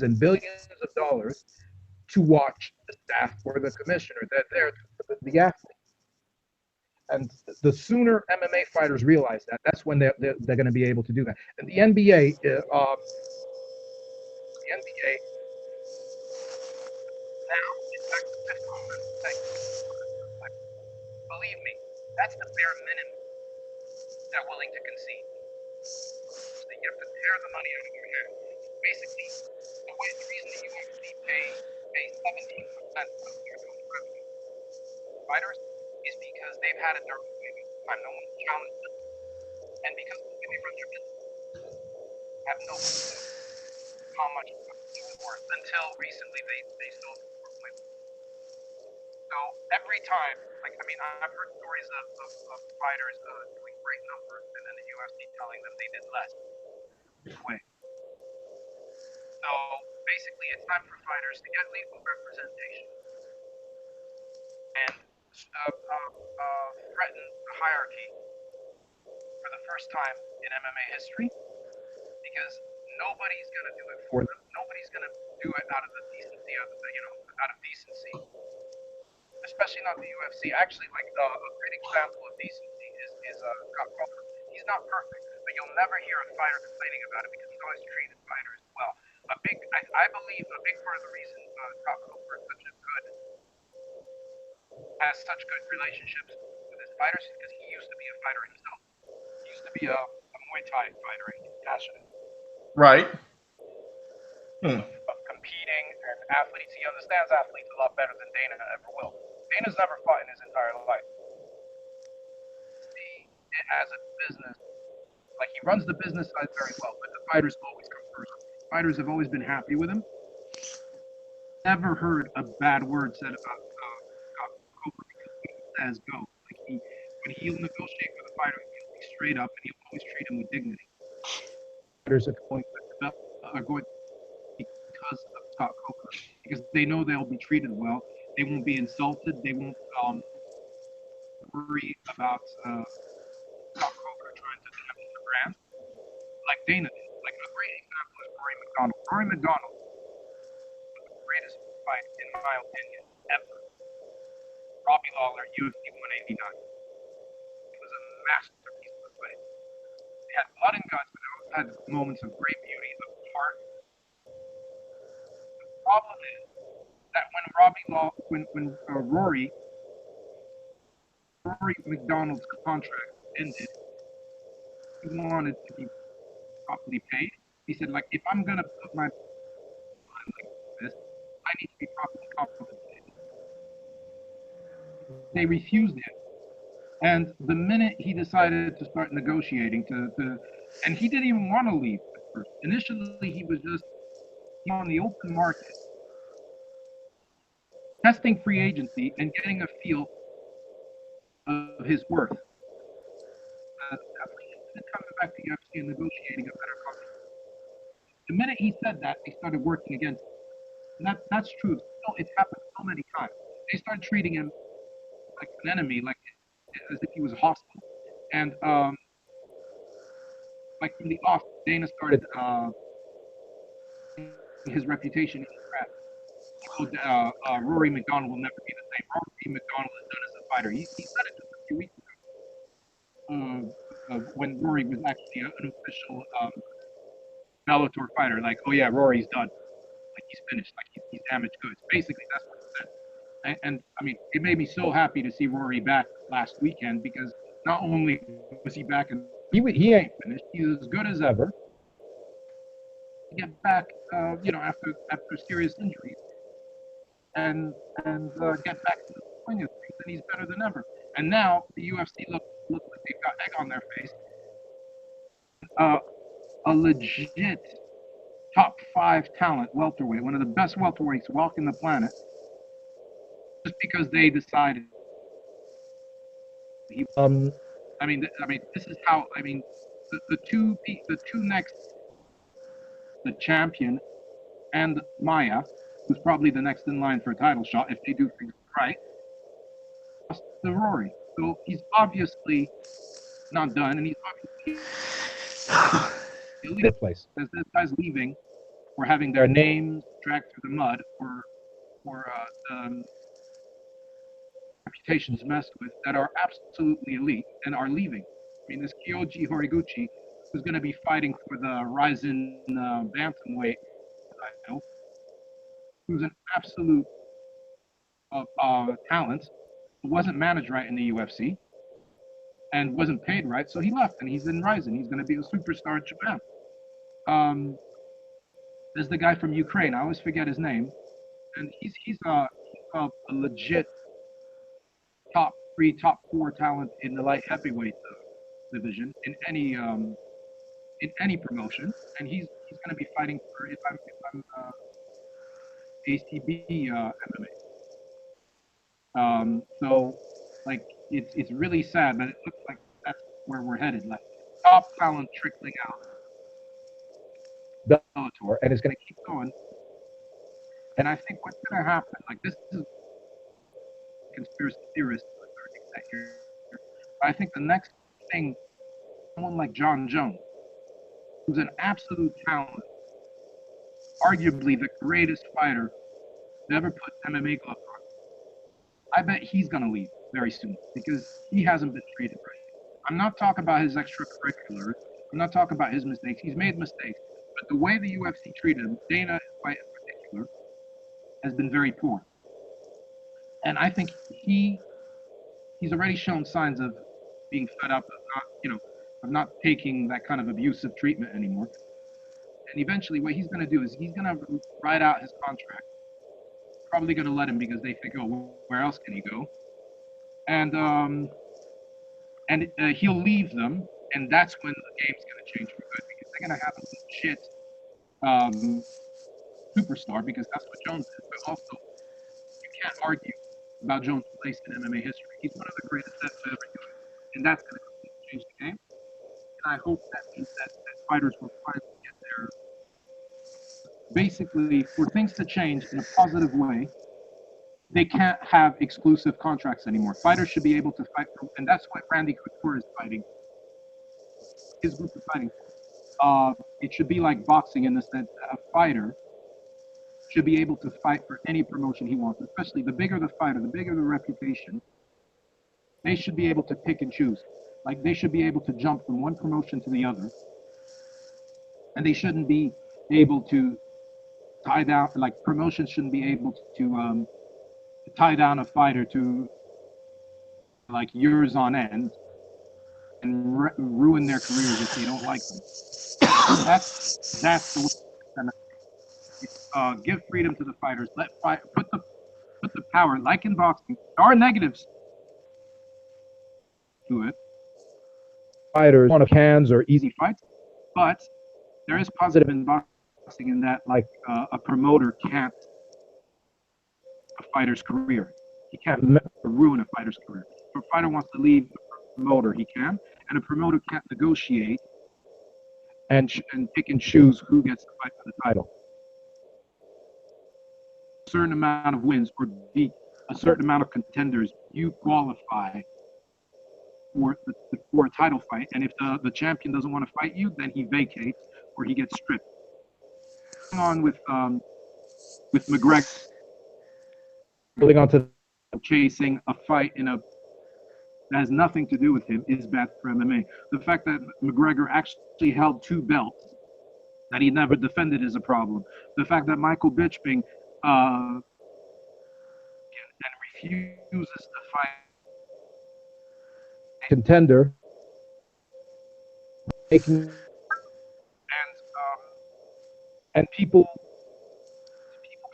and billions of dollars to watch the staff or the commissioner. They're there for the athlete. And the sooner MMA fighters realize that, that's when they're going to be able to do that. And the NBA, now is back to 50%. Believe me, that's the bare minimum they're willing to concede. So you have to tear the money out of their hair. Basically, the reason the UFC pays 17% of their total revenue to fighters is because they've had it their own way the time. No one's challenged them. And because of the way they run their business, have no clue how much it was worth until recently they sold it for $4.1. So every time, like, I mean, I've heard stories of fighters doing great numbers and then the UFC telling them they did less. Way. So basically, it's time for fighters to get legal representation and threaten the hierarchy for the first time in MMA history, because nobody's going to do it for them. Nobody's going to do it out of the decency of out of decency, especially not the UFC. Actually, like a great example of decency is Scott Coker. He's not perfect, but you'll never hear a fighter complaining about it because he's always treated fighters well. I believe a big part of the reason Scott Coker is such a good has such good relationships with his fighters is because he used to be a fighter himself. He used to be a Muay Thai fighter, and he's passionate Right. Hmm. of competing and athletes. He understands athletes a lot better than Dana ever will. Dana's never fought in his entire life. See it as a business. Like, he runs the business side very well, but the fighters always come first. Fighters have always been happy with him. Never heard a bad word said about Scott Coker because when he says go, like when he'll negotiate with a fighter, he'll be straight up and he'll always treat him with dignity. Fighters are going because of Scott Coker, because they know they'll be treated well. They won't be insulted. They won't worry about Scott Coker trying to damage the brand like Dana did. Like, a great example is Rory McDonald. Rory McDonald was the my opinion, ever. Robbie Lawler, UFC 189. It was a masterpiece of a fight. It had blood and guts, but it also had moments of great beauty, of heart. The problem is that when Rory McDonald's contract ended, he wanted to be properly paid. He said, like, if I'm gonna put my mind like this, I need to be properly compensated. They refused him. And the minute he decided to start negotiating and he didn't even want to leave at first. Initially, he was just on the open market, testing free agency and getting a feel of his worth. Definitely coming back to UFC and negotiating a better contract. The minute he said that, they started working against him. And that's true. It's happened so many times. They started treating him like an enemy, like as if he was hostile. And like from the off, Dana started his reputation in crap. Rory McDonald will never be the same. Rory McDonald is done as a fighter. He said it just a few weeks ago when Rory was actually an official Bellator fighter. Like, oh yeah, Rory's done. Like he's finished. Like he's damaged goods. Basically, that's what he said. And I mean, it made me so happy to see Rory back last weekend because not only was he back and he ain't finished. He's as good as ever. Get back, after serious injuries, and get back to the swing of things, and he's better than ever. And now the UFC look like they've got egg on their face. A legit top 5 talent welterweight, one of the best welterweights walking the planet, just because they decided. This is how. The two next, the champion and Maya, who's probably the next in line for a title shot if they do things right, lost to Rory. So he's obviously not done, and he's obviously the place. As this guy's leaving, or having their names dragged through the mud, or reputations messed with that are absolutely elite and are leaving. I mean, this Kyoji Horiguchi, who's going to be fighting for the Ryzen bantamweight title, who's an absolute talent, who wasn't managed right in the UFC and wasn't paid right, so he left and he's in Ryzen. He's going to be a superstar in Japan. There's the guy from Ukraine. I always forget his name, and he's a legit top 3, top 4 talent in the light heavyweight division in any promotion, and he's going to be fighting for if I'm ACB MMA. So like it's really sad, but it looks like that's where we're headed. Like top talent trickling out Bellator, and it's going to keep going. And I think what's going to happen, like this is conspiracy theorists to a certain extent here. But I think the next thing, someone like John Jones, who's an absolute talent, arguably the greatest fighter to ever put MMA gloves on, I bet he's going to leave very soon because he hasn't been treated right. I'm not talking about his extracurriculars. I'm not talking about his mistakes. He's made mistakes. But the way the UFC treated him, Dana in particular, has been very poor. And I think he's already shown signs of being fed up of not taking that kind of abusive treatment anymore. And eventually what he's going to do is he's going to ride out his contract. Probably going to let him because they think, oh, where else can he go? And he'll leave them, and that's when the game's going to change for good because they're going to have a legit superstar because that's what Jones is. But also, you can't argue about Jones' place in MMA history. He's one of the greatest to ever do it, and that's going to completely change the game. And I hope that means that fighters will finally get there. Basically, for things to change in a positive way, they can't have exclusive contracts anymore. Fighters should be able to fight for, and that's what Randy Couture is fighting. His group is fighting for. It should be like boxing in the sense that a fighter should be able to fight for any promotion he wants, especially the bigger the fighter, the bigger the reputation. They should be able to pick and choose. Like they should be able to jump from one promotion to the other, and they shouldn't be able to tie down. Like promotions shouldn't be able to tie down a fighter to like years on end and ruin their careers if they don't like them. That's the way. Give freedom to the fighters. Put the power, like in boxing. There are negatives to it. Fighters want cans or easy fights, but there is positive in boxing in that, like a promoter can't a fighter's career. He can't ruin a fighter's career. If a fighter wants to leave a promoter, he can, and a promoter can't negotiate and pick and choose who gets to fight for the title. A certain amount of wins or beat a certain amount of contenders, you qualify for a title fight. And if the champion doesn't want to fight you, then he vacates or he gets stripped. On with McGregor, building onto chasing a fight that has nothing to do with him is bad for MMA. The fact that McGregor actually held 2 belts that he never defended is a problem. The fact that Michael Bisping and refuses to fight contender, making and people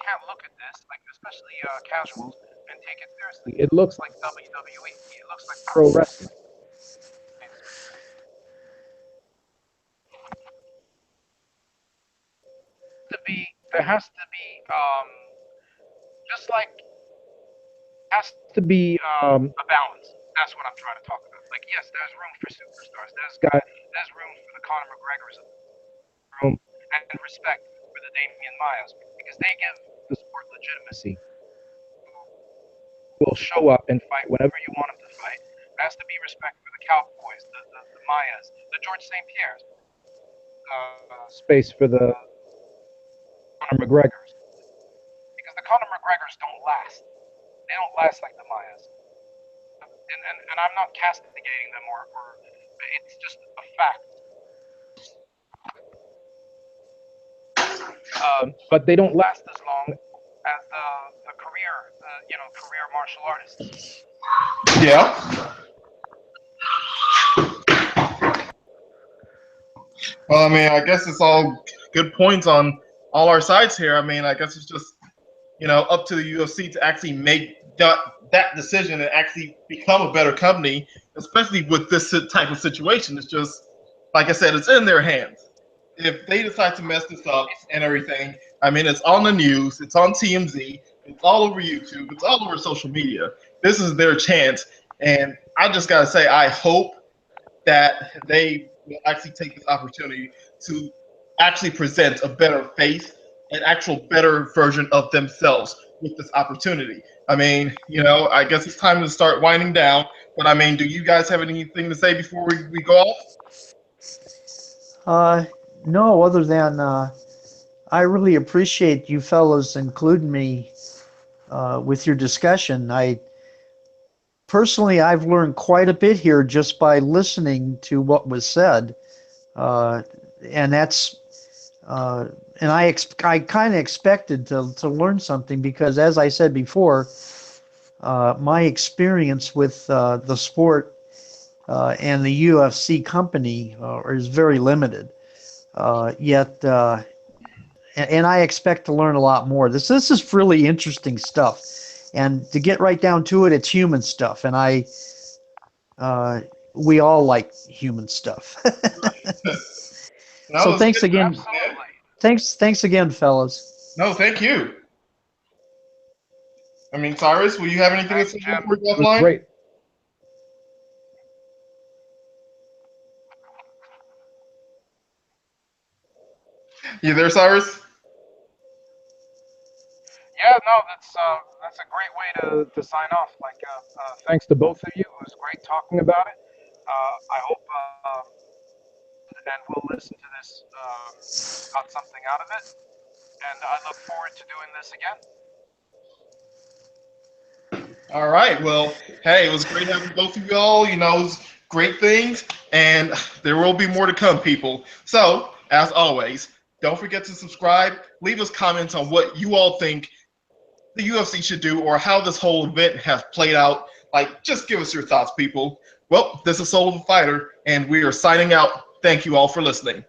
can't look at this, like especially casuals, and take it seriously. It looks like WWE. It looks like pro wrestling. There has to be just like has to be a balance. That's what I'm trying to talk about. Like, yes, there's room for superstars. There's room for the Conor McGregors, room and respect for the Damian Maias because they give the sport legitimacy. Will show up and fight whenever you want them to fight. There has to be respect for the Cowboys, the Maias, the George St. Pierre's. Space for the Conor McGregors because the Conor McGregors don't last. They don't last like the Maias. And I'm not castigating them or it's just a fact. But they don't last as long as the career martial artists. Yeah. Well, I mean, I guess it's all good points on all our sides here. I mean, I guess it's just, up to the UFC to actually make that decision and actually become a better company, especially with this type of situation. It's just, like I said, it's in their hands. If they decide to mess this up and everything, I mean, it's on the news, it's on TMZ, it's all over YouTube, it's all over social media. This is their chance. And I just got to say, I hope that they will actually take this opportunity to actually present a better face, an actual better version of themselves with this opportunity. I mean, I guess it's time to start winding down. But I mean, do you guys have anything to say before we go off? No, other than I really appreciate you fellows including me with your discussion. I've learned quite a bit here just by listening to what was said, and that's and I kind of expected to learn something because, as I said before, my experience with the sport and the UFC company is very limited. Yet, and I expect to learn a lot more. This is really interesting stuff, and to get right down to it, it's human stuff, and we all like human stuff. So thanks again. Thanks again, fellas. No, thank you. I mean, Cyrus, will you have anything to say before we go offline? Great. You there, Cyrus? Yeah, no, that's a great way to sign off. Like, thanks to both of you. It was great talking about it. I hope and we'll listen to this got something out of it. and I look forward to doing this again. All right. Well, hey, it was great having both of y'all. You know, it was great things, and there will be more to come, people. So, as always, don't forget to subscribe. Leave us comments on what you all think the UFC should do or how this whole event has played out. Like, just give us your thoughts, people. Well, this is Soul of a Fighter, and we are signing out. Thank you all for listening.